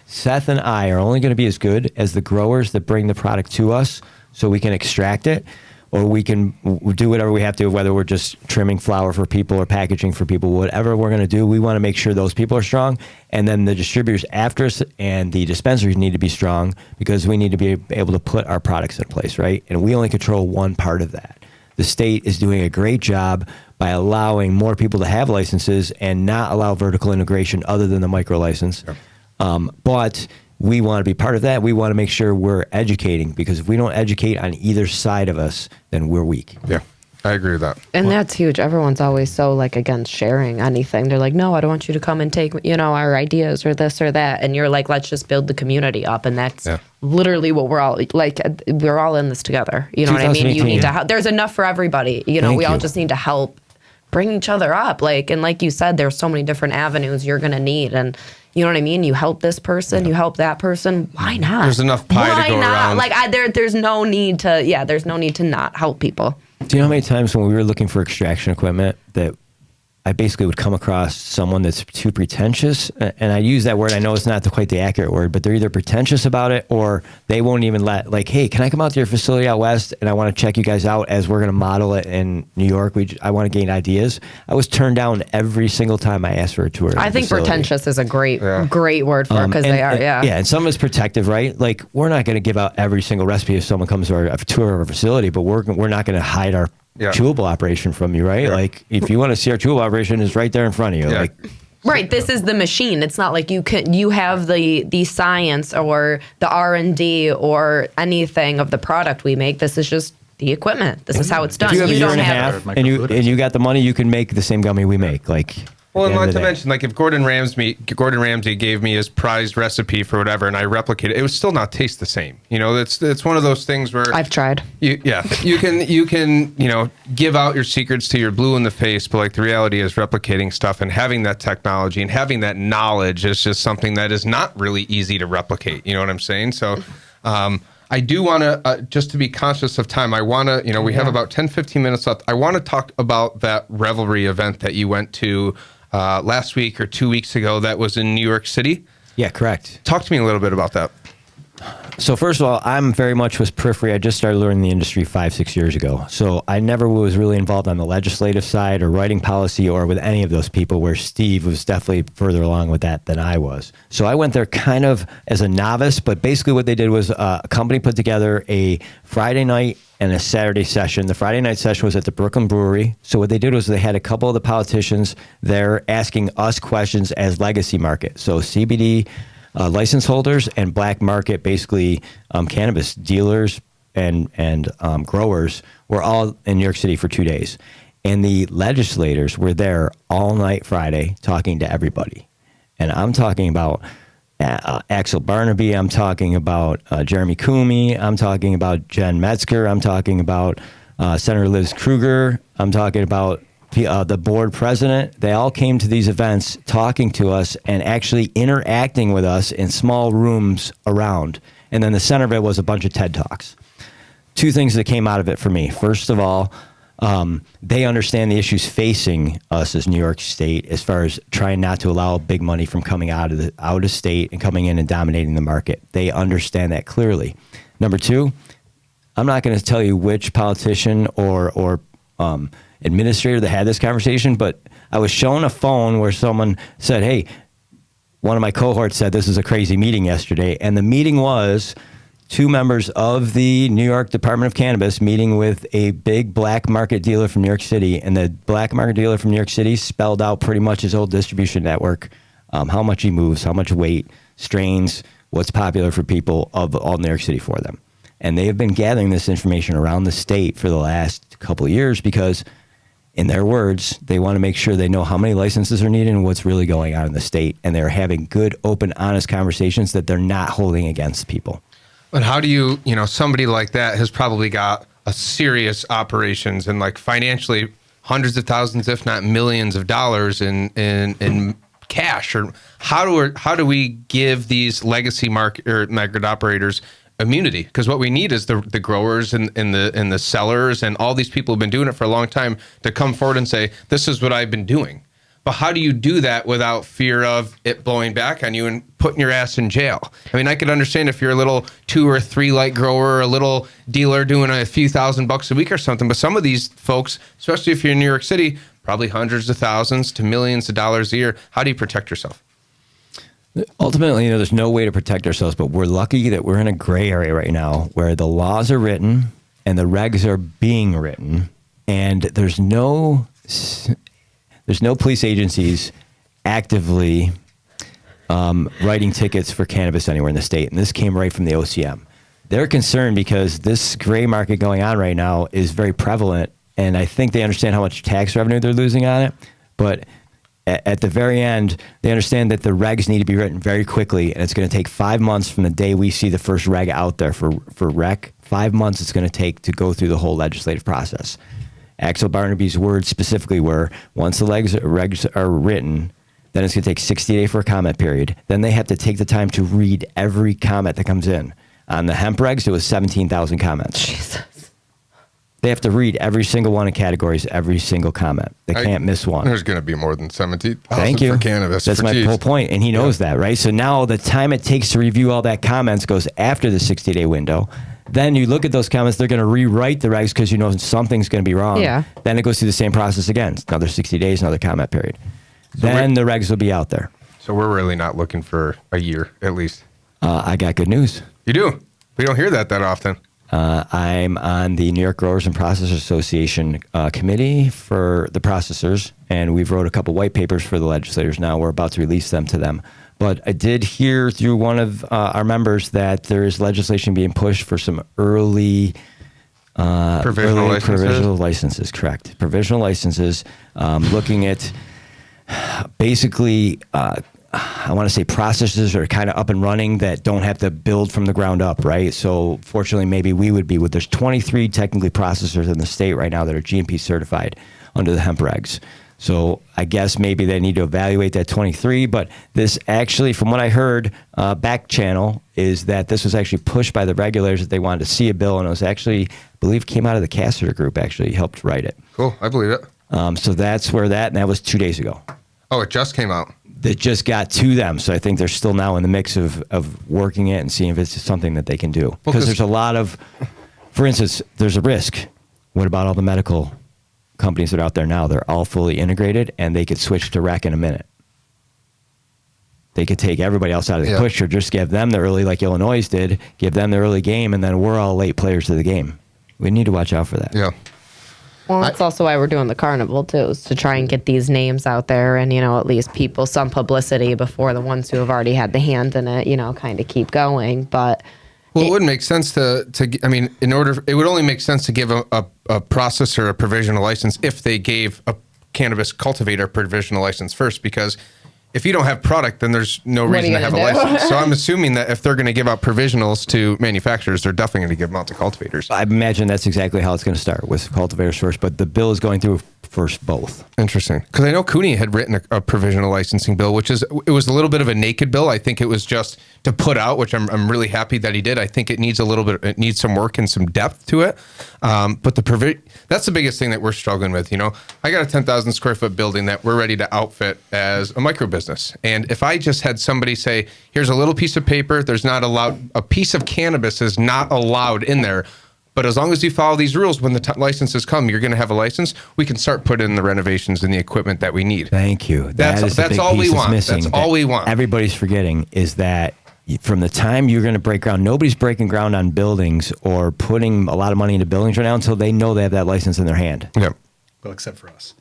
Seth and I are only going to be as good as the growers that bring the product to us so we can extract it, or we can do whatever we have to, whether we're just trimming flower for people or packaging for people, whatever we're going to do, we want to make sure those people are strong. And then the distributors after us and the dispensaries need to be strong because we need to be able to put our products in place, right? And we only control one part of that. The state is doing a great job by allowing more people to have licenses and not allow vertical integration other than the micro license. Sure. But we want to be part of that. We want to make sure we're educating because if we don't educate on either side of us, then we're weak. Yeah, I agree with that. And that's huge. Everyone's always so against sharing anything. They're like, no, I don't want you to come and take, our ideas or this or that. And you're like, let's just build the community up. And that's literally what we're all we're all in this together. You know what I mean? You need to, there's enough for everybody. We all just need to help bring each other up. And like you said, there's so many different avenues you're going to need. And you know what I mean? You help this person, you help that person. Why not? There's enough pie to go around. There's no need to not help people. Do you know how many times when we were looking for extraction equipment that I basically would come across someone that's too pretentious? And I use that word. I know it's not quite the accurate word, but they're either pretentious about it or they won't even hey, can I come out to your facility out west and I want to check you guys out as we're going to model it in New York. I want to gain ideas. I was turned down every single time I asked for a tour. I think pretentious is a great word for it because they are, Yeah, and some is protective, right? We're not going to give out every single recipe if someone comes to our tour of our facility, but we're not going to hide our chewable operation from you, right? Yeah. If you want to see our chewable operation, is right there in front of you. Yeah. Right, this is the machine. It's not like you have the science or the R&D or anything of the product we make. This is just the equipment. This is how it's done. If you have a year and a half and you got the money, you can make the same gummy we make. Well, and not to mention, if Gordon Ramsay gave me his prized recipe for whatever, and I replicate it would still not taste the same. It's one of those things where I've tried. You can give out your secrets till you're blue in the face, but the reality is replicating stuff and having that technology and having that knowledge is just something that is not really easy to replicate. You know what I'm saying? So. I do want to, just to be conscious of time, I want to, we have about 10, 15 minutes left. I want to talk about that Revelry event that you went to last week or 2 weeks ago that was in New York City. Yeah, correct. Talk to me a little bit about that. So first of all, I'm very much was periphery. I just started learning the industry 5-6 years ago. So I never was really involved on the legislative side or writing policy or with any of those people, where Steve was definitely further along with that than I was. So I went there kind of as a novice, but basically what they did was a company put together a Friday night and a Saturday session. The Friday night session was at the Brooklyn Brewery. So what they did was they had a couple of the politicians there asking us questions as legacy market. So CBD license holders and black market, basically cannabis dealers and growers were all in New York City for 2 days. And the legislators were there all night Friday talking to everybody. And I'm talking about Axel Barnaby. I'm talking about Jeremy Coomey. I'm talking about Jen Metzger. I'm talking about Senator Liz Kruger. I'm talking about the board president. They all came to these events talking to us and actually interacting with us in small rooms around. And then the center of it was a bunch of TED Talks. Two things that came out of it for me. First of all, they understand the issues facing us as New York State as far as trying not to allow big money from coming out of state and coming in and dominating the market. They understand that clearly. Number two, I'm not going to tell you which politician or administrator that had this conversation, but I was shown a phone where someone said, hey, one of my cohorts said this is a crazy meeting yesterday. And the meeting was two members of the New York Department of Cannabis meeting with a big black market dealer from New York City. And the black market dealer from New York City spelled out pretty much his whole distribution network, how much he moves, how much weight, strains, what's popular for people of all New York City for them. And they have been gathering this information around the state for the last couple of years because, in their words, they want to make sure they know how many licenses are needed and what's really going on in the state. And they're having good, open, honest conversations that they're not holding against people. But how do you somebody like that has probably got a serious operations and like financially hundreds of thousands, if not millions of dollars in cash, or how do we give these legacy market operators immunity? Because what we need is the growers and the sellers and all these people who've been doing it for a long time to come forward and say, this is what I've been doing. But how do you do that without fear of it blowing back on you and putting your ass in jail? I mean, I could understand if you're a little 2 or 3 light grower, or a little dealer doing a few $1,000 a week or something. But some of these folks, especially if you're in New York City, probably hundreds of thousands to millions of dollars a year. How do you protect yourself? Ultimately, there's no way to protect ourselves, but we're lucky that we're in a gray area right now where the laws are written and the regs are being written, and there's no police agencies actively writing tickets for cannabis anywhere in the state. And this came right from the OCM. They're concerned because this gray market going on right now is very prevalent. And I think they understand how much tax revenue they're losing on it. But at the very end, they understand that the regs need to be written very quickly. And it's going to take 5 months from the day we see the first reg out there for rec. 5 months it's going to take to go through the whole legislative process. Axel Barnaby's words specifically were, once the regs are written, then it's going to take 60 days for a comment period. Then they have to take the time to read every comment that comes in. On the hemp regs, it was 17,000 comments. Jesus. They have to read every single one of categories, every single comment. They can't miss one. There's going to be more than 17,000 Thank you. for cannabis. That's my whole point, and he knows that, right? So now the time it takes to review all that comments goes after the 60-day window. Then you look at those comments, they're going to rewrite the regs because something's going to be wrong. Yeah. Then it goes through the same process again. Another 60 days, another comment period. Then the regs will be out there. So we're really not looking for a year, at least. I got good news. You do? We don't hear that often. I'm on the New York Growers and Processors Association committee for the processors, and we've wrote a couple white papers for the legislators now. We're about to release them to them. But I did hear through one of our members that there is legislation being pushed for some early provisional licenses. Correct. Provisional licenses, looking at basically, I want to say processes are kind of up and running that don't have to build from the ground up, right? So fortunately, maybe we would be there's 23 technically processors in the state right now that are GMP certified under the hemp regs. So I guess maybe they need to evaluate that 23, but this actually, from what I heard, back channel, is that this was actually pushed by the regulators that they wanted to see a bill, and it was actually, I believe, came out of the Caster group, actually helped write it. Cool, I believe it. So that's where and that was 2 days ago. Oh, it just came out. That just got to them, so I think they're still now in the mix of working it and seeing if it's something that they can do. Because there's a lot of, for instance, there's a risk. What about all the medical companies that are out there now? They're all fully integrated, and they could switch to rec in a minute. They could take everybody else out of the picture, just give them the early, like Illinois did, give them the early game, and then we're all late players to the game. We need to watch out for that. Yeah. Well, that's also why we're doing the carnival, too, is to try and get these names out there and, at least people some publicity before the ones who have already had the hand in it, kind of keep going. But well, it wouldn't make sense to I mean, it would only make sense to give a processor a provisional license if they gave a cannabis cultivator a provisional license first, because if you don't have product, then there's no reason to have a license. So I'm assuming that if they're going to give out provisionals to manufacturers, they're definitely going to give them out to cultivators. I imagine that's exactly how it's going to start, with cultivators first, but the bill is going through first both. Interesting. Because I know Cooney had written a provisional licensing bill, it was a little bit of a naked bill. I think it was just to put out, which I'm really happy that he did. I think it needs it needs some work and some depth to it. But that's the biggest thing that we're struggling with. I got a 10,000 square foot building that we're ready to outfit as a micro business. And if I just had somebody say, here's a little piece of paper, a piece of cannabis is not allowed in there. But as long as you follow these rules, when the licenses come, you're going to have a license. We can start putting in the renovations and the equipment that we need. Thank you. That's all we want. That's all we want. Everybody's forgetting is that from the time you're going to break ground, nobody's breaking ground on buildings or putting a lot of money into buildings right now until they know they have that license in their hand. Yep. Well, except for us.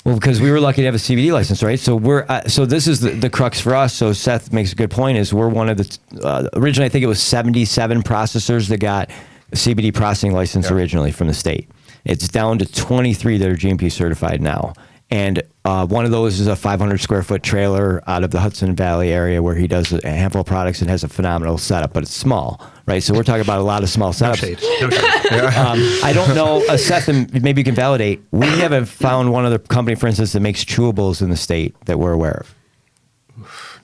Well, because we were lucky to have a CBD license, right? So so this is the crux for us. So Seth makes a good point. Is we're one of the originally I think it was 77 processors that got a CBD processing license originally from the state. It's down to 23 that are GMP certified now. And one of those is a 500 square foot trailer out of the Hudson Valley area where he does a handful of products and has a phenomenal setup, but it's small, right? So we're talking about a lot of small setups. No shade. I don't know, Seth, and maybe you can validate. We haven't found one other company, for instance, that makes chewables in the state that we're aware of.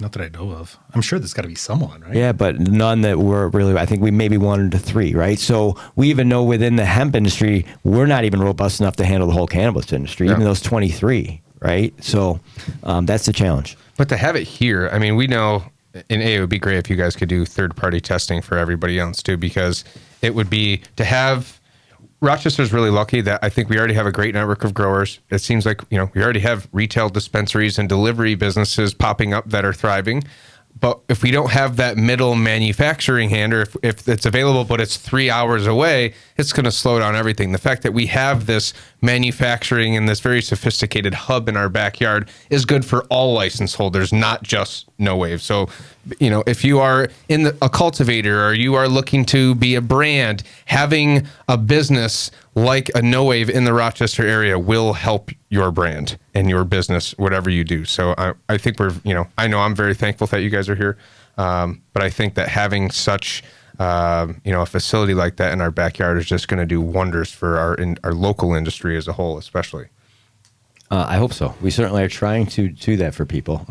Not that I know of. I'm sure there's got to be someone, right? Yeah, but none that were really, I think we maybe 1 to 3, right? So we even know within the hemp industry, we're not even robust enough to handle the whole cannabis industry, even those 23, right? So that's the challenge. But to have it here, I mean, we know, and it would be great if you guys could do third-party testing for everybody else too, because it would be to have, Rochester's really lucky that I think we already have a great network of growers. It seems like, we already have retail dispensaries and delivery businesses popping up that are thriving. But if we don't have that middle manufacturing hand, or if it's available, but it's 3 hours away, it's going to slow down everything. The fact that we have this manufacturing and this very sophisticated hub in our backyard is good for all license holders, not just NOWAVE. So, if you are a cultivator or you are looking to be a brand, having a business like a NOWAVE in the Rochester area will help your brand and your business, whatever you do. So I think I know I'm very thankful that you guys are here. But I think that having such, a facility like that in our backyard is just going to do wonders for our local industry as a whole, especially. I hope so. We certainly are trying to do that for people.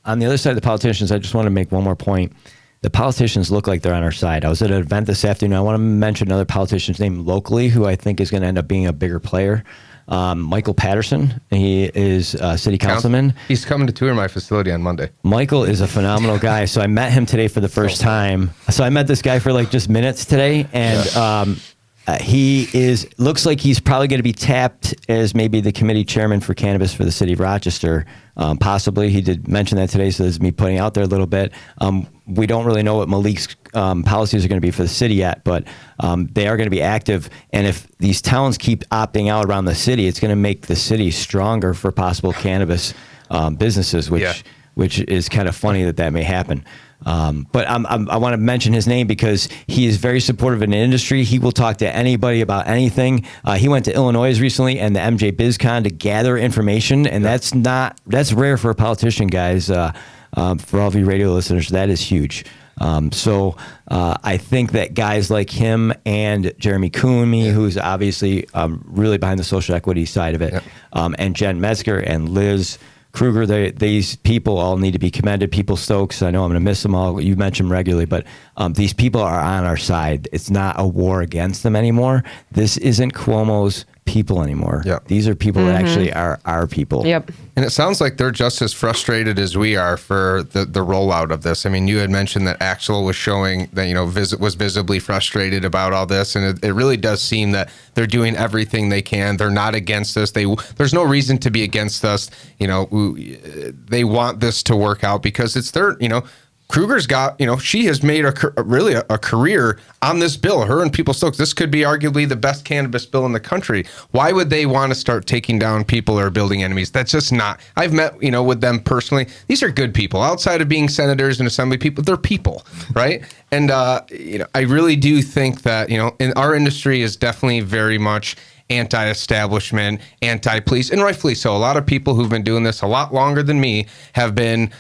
On the other side of the politicians, I just want to make one more point. The politicians look like they're on our side. I was at an event this afternoon. I want to mention another politician's name locally who I think is going to end up being a bigger player. Michael Patterson. He is a city councilman. He's coming to tour my facility on Monday. Michael is a phenomenal guy. So I met him today for the first time. So I met this guy for like just minutes today. And he looks like he's probably going to be tapped as maybe the committee chairman for cannabis for the city of Rochester. Possibly. He did mention that today, so this is me putting out there a little bit. We don't really know what Malik's policies are going to be for the city yet, but they are going to be active. And if these towns keep opting out around the city, it's going to make the city stronger for possible cannabis businesses, which is kind of funny that may happen. But I want to mention his name because he is very supportive in the industry. He will talk to anybody about anything. He went to Illinois recently and the MJ BizCon to gather information, and that's rare for a politician, guys. For all of you radio listeners, that is huge. So I think that guys like him and Jeremy Cooney, who's obviously really behind the social equity side of it, and Jen Metzger and Liz Kruger, these people all need to be commended. People Stokes, I know I'm going to miss them all. You mention them regularly, but these people are on our side. It's not a war against them anymore. This isn't Cuomo's people anymore. Yep. These are people that actually are our people. Yep. And it sounds like they're just as frustrated as we are for the rollout of this. I mean, you had mentioned that Axel was showing that, was visibly frustrated about all this. And it really does seem that they're doing everything they can. They're not against us. There's no reason to be against us. They want this to work out because it's their, Kruger's got, she has made a career on this bill. Her and People Stokes, this could be arguably the best cannabis bill in the country. Why would they want to start taking down people or building enemies? That's just not. I've met, with them personally. These are good people. Outside of being senators and assembly people, they're people, right? And, I really do think that, in our industry is definitely very much anti-establishment, anti-police, and rightfully so. A lot of people who've been doing this a lot longer than me have been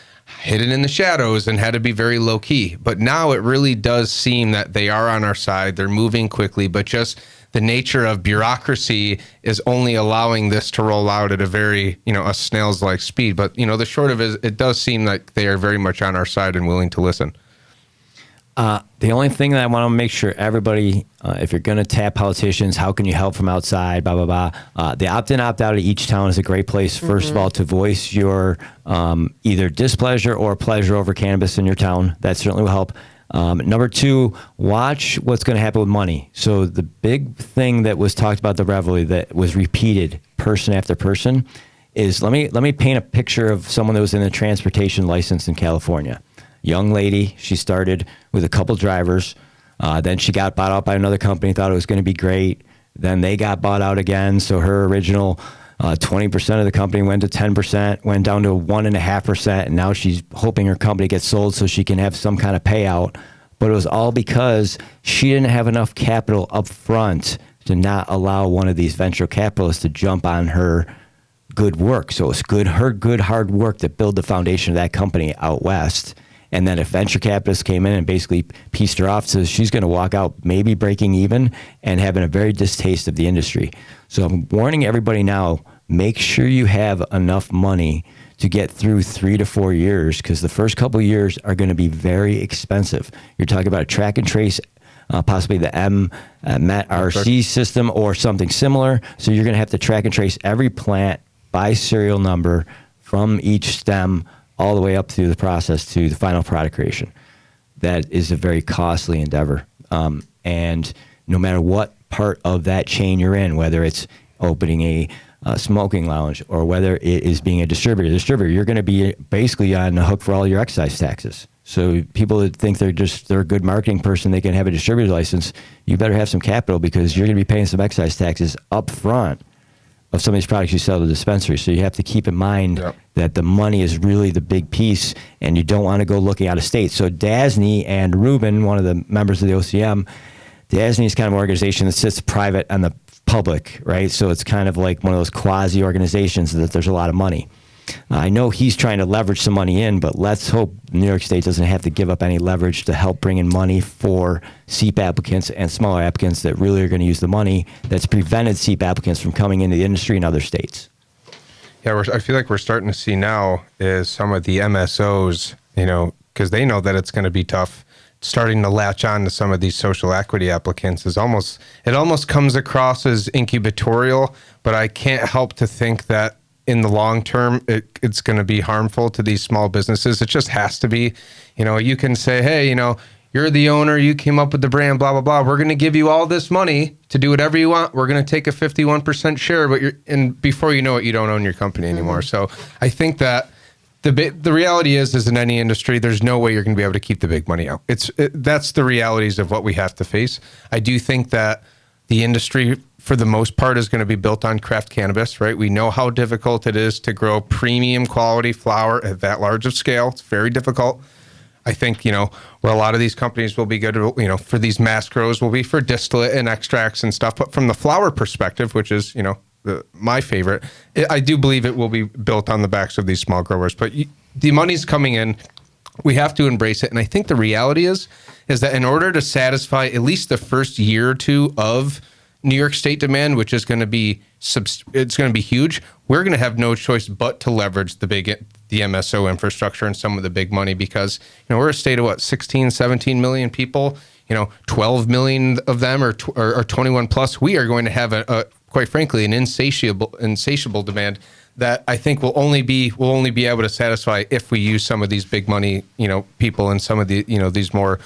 hidden in the shadows and had to be very low key. But now it really does seem that they are on our side. They're moving quickly, but just the nature of bureaucracy is only allowing this to roll out at a very, a snail's like speed. But, the short of it is it does seem like they are very much on our side and willing to listen. The only thing that I want to make sure everybody, if you're going to tap politicians, how can you help from outside, blah, blah, blah. The opt-in, opt-out of each town is a great place, first of all, to voice your either displeasure or pleasure over cannabis in your town. That certainly will help. Number two, watch what's going to happen with money. So the big thing that was talked about at the Reveille that was repeated person after person is, let me paint a picture of someone that was in a transportation license in California. Young lady, she started with a couple drivers. Then she got bought out by another company, thought it was going to be great. Then they got bought out again. So her original 20% of the company went to 10%, went down to 1.5%, and now she's hoping her company gets sold so she can have some kind of payout. But it was all because she didn't have enough capital up front to not allow one of these venture capitalists to jump on her good work. So it's her good hard work that built the foundation of that company out west. And then if venture capitalists came in and basically pieced her off, so she's going to walk out maybe breaking even and having a very distaste of the industry. So I'm warning everybody now, make sure you have enough money to get through 3 to 4 years, because the first couple of years are going to be very expensive. You're talking about a track and trace, possibly the MRC system or something similar. So you're going to have to track and trace every plant by serial number from each stem all the way up through the process to the final product creation. That is a very costly endeavor. And no matter what part of that chain you're in, whether it's opening a smoking lounge or whether it is being a distributor, you're going to be basically on the hook for all your excise taxes. So people that think they're a good marketing person, they can have a distributor license, you better have some capital, because you're going to be paying some excise taxes up front of some of these products you sell to dispensaries. So you have to keep in mind that the money is really the big piece, and you don't want to go looking out of state. So DASNY and Ruben, one of the members of the OCM, DASNY is kind of an organization that sits private on the public, right? So it's kind of like one of those quasi organizations that there's a lot of money. I know he's trying to leverage some money in, but let's hope New York State doesn't have to give up any leverage to help bring in money for SEEP applicants and smaller applicants that really are going to use the money that's prevented SEEP applicants from coming into the industry in other states. Yeah, I feel like we're starting to see now is some of the MSOs, because they know that it's going to be tough, starting to latch on to some of these social equity applicants. It almost comes across as incubatorial, but I can't help to think that in the long term, it's going to be harmful to these small businesses. It just has to be. You can say, hey, you're the owner, you came up with the brand, blah, blah, blah. We're going to give you all this money to do whatever you want. We're going to take a 51% share, and before you know it, you don't own your company anymore. So I think that the reality is in any industry, there's no way you're going to be able to keep the big money out. That's the realities of what we have to face. I do think that the industry, for the most part, is going to be built on craft cannabis, right? We know how difficult it is to grow premium quality flower at that large of scale. It's very difficult. I think, where a lot of these companies will be good, for these mass grows will be for distillate and extracts and stuff. But from the flower perspective, which is, my favorite, I do believe it will be built on the backs of these small growers. But the money's coming in. We have to embrace it. And I think the reality is that in order to satisfy at least the first year or two of New York State demand, which is going to be it's going to be huge, we're going to have no choice but to leverage the MSO infrastructure and some of the big money, because we're a state of 16, 17 million people. 12 million of them are 21 plus. We are going to have a quite frankly an insatiable demand that I think will only be able to satisfy if we use some of these big money people and some of the these more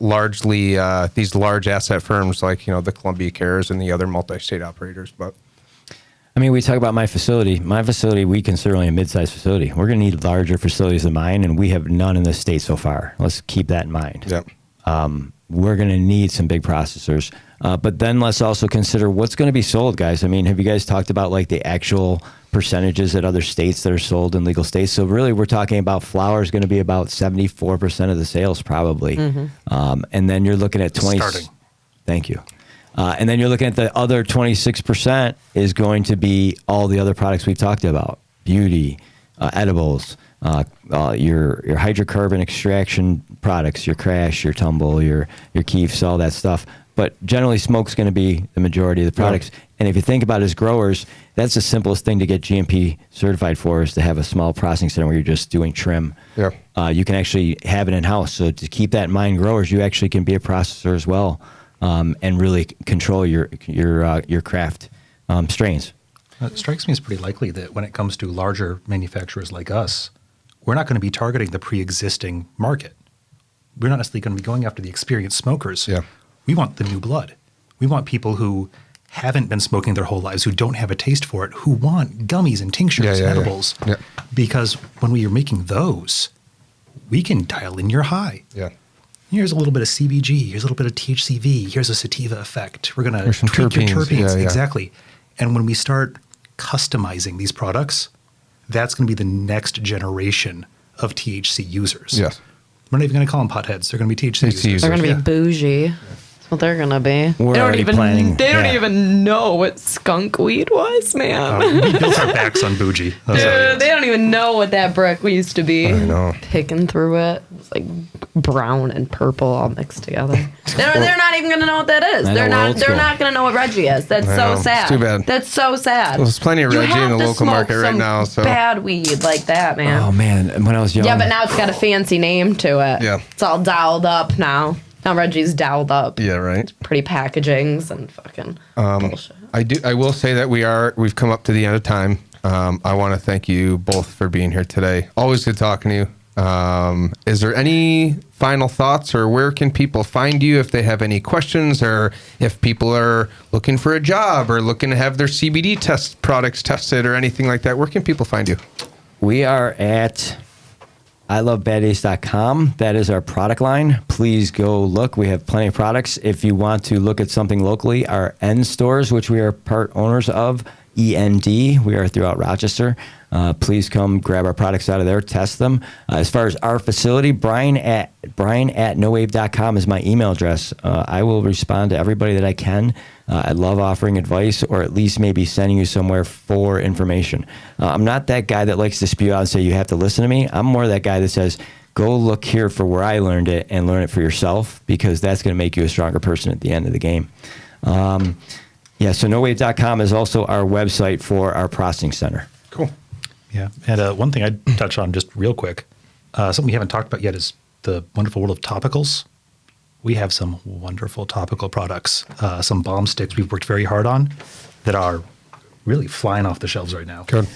largely these large asset firms like the Columbia Cares and the other multi-state operators. But I mean, we talk about my facility. My facility, we consider only a mid-sized facility. We're going to need larger facilities than mine, and we have none in the state so far. Let's keep that in mind. Yep. We're going to need some big processors. But then let's also consider what's going to be sold, guys. I mean, have you guys talked about like the actual percentages at other states that are sold in legal states? So really, we're talking about flower is going to be about 74% of the sales probably. Mm-hmm. And then you're looking at 20. Starting. Thank you. And then you're looking at the other 26% is going to be all the other products we've talked about: beauty, edibles, your hydrocarbon extraction products, your crash, your tumble, your keefs, all that stuff. But generally, smoke's going to be the majority of the products. Yeah. And if you think about it as growers, that's the simplest thing to get GMP certified for, is to have a small processing center where you're just doing trim. Yeah. You can actually have it in-house. So to keep that in mind, growers, you actually can be a processor as well, and really control your craft strains. It strikes me as pretty likely that when it comes to larger manufacturers like us, we're not going to be targeting the pre-existing market. We're not necessarily going to be going after the experienced smokers. Yeah. We want the new blood. We want people who haven't been smoking their whole lives, who don't have a taste for it, who want gummies and tinctures and edibles. Yeah. Because when we are making those, we can dial in your high. Yeah. Here's a little bit of CBG. Here's a little bit of THCV. Here's a sativa effect. We're going to tweak your terpenes. Yeah. Exactly. And when we start customizing these products, that's going to be the next generation of THC users. Yes. We're not even going to call them potheads. They're going to be THC users. They're going to be bougie. That's what they're going to be. We're already planning. They don't even know what skunk weed was, man. We built our backs on bougie. That's how it Dude, is. they don't even know what that brick used to be. I know. Picking through it. It's like brown and purple all mixed together. They're not even going to know what that is. I know, They're we're not old school. going to know what Reggie is. That's I so know. It's sad. too bad. That's so sad. Well, there's plenty of You Reggie in have the to local smoke market right some now. So bad weed like that, man. Oh man, when I was young. Yeah, but now it's got a fancy name to it. Yeah. It's all dialed up now. Now Reggie's dialed up. yeah, right. Pretty packagings and fucking bullshit. I will say that we've come up to the end of time. I want to thank you both for being here today. Always good talking to you. Is there any final thoughts, or where can people find you if they have any questions, or if people are looking for a job or looking to have their CBD products tested or anything like that? Where can people find you? We are at ilovebaddays.com. That is our product line. Please go look. We have plenty of products. If you want to look at something locally, our End stores, which we are part owners of, END, we are throughout Rochester. Please come grab our products out of there, test them. As far as our facility, Brian at nowave.com is my email address. I will respond to everybody that I can. I love offering advice, or at least maybe sending you somewhere for information. I'm not that guy that likes to spew out and say you have to listen to me. I'm more that guy that says, go look here for where I learned it and learn it for yourself, because that's going to make you a stronger person at the end of the game. Yeah, so NOWAVE.com is also our website for our processing center. Cool. Yeah. And one thing I'd touch on just real quick, something we haven't talked about yet is the wonderful world of topicals. We have some wonderful topical products, some balm sticks we've worked very hard on that are really flying off the shelves right now. Good.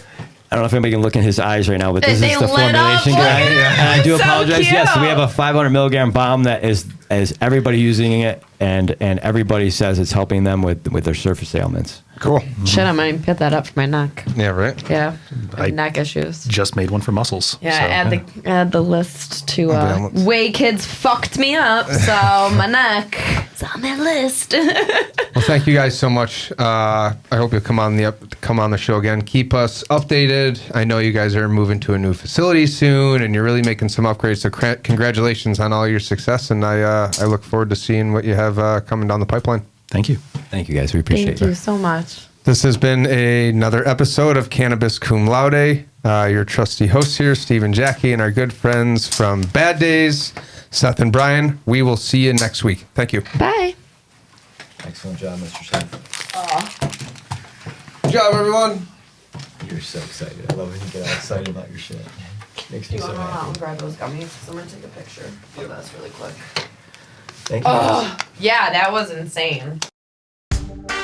I don't know if anybody can look in his eyes right now, but this They is the lit up. formulation Look guy. at it. And I do So apologize. cute. Yes, we have a 500 milligram bomb that is everybody using it, and everybody says it's helping them with their surface ailments. Cool. Shit, I might pick that up for my neck. Yeah, right. Yeah. I- Neck issues. Just made one for muscles. Yeah, so, add the list to Balance. way kids fucked me up, so my neck is on that list. Well, thank you guys so much. I hope you'll come on the show again. Keep us updated. I know you guys are moving to a new facility soon, and you're really making some upgrades. So congratulations on all your success, and I look forward to seeing what you have coming down the pipeline. Thank you. Thank you guys. We appreciate Thank you so much. This has been another episode of Cannabis Cum Laude. Your trusty hosts here, Steve and Jackie, and our good friends from Bad Days, Seth and Brian. We will see you next week. Thank you. Bye. Excellent job, Mr. Seth. Good job, everyone. You're so excited. I love when you get all excited about your shit. Makes me so happy. and grab those gummies? Because I'm going to take a picture of this really quick. Thank you. Yeah, that was insane.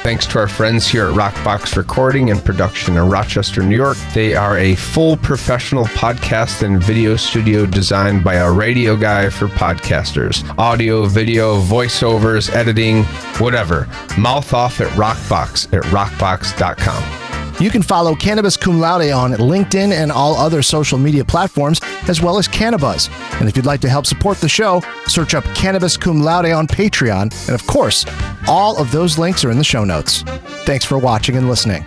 Thanks to our friends here at Rockbox Recording and Production in Rochester, New York. They are a full professional podcast and video studio designed by a radio guy for podcasters. Audio, video, voiceovers, editing, whatever. Mouth off at Rockbox at rockbox.com. You can follow Cannabis Cum Laude on LinkedIn and all other social media platforms, as well as Cannabis. And if you'd like to help support the show, search up Cannabis Cum Laude on Patreon. And of course, all of those links are in the show notes. Thanks for watching and listening.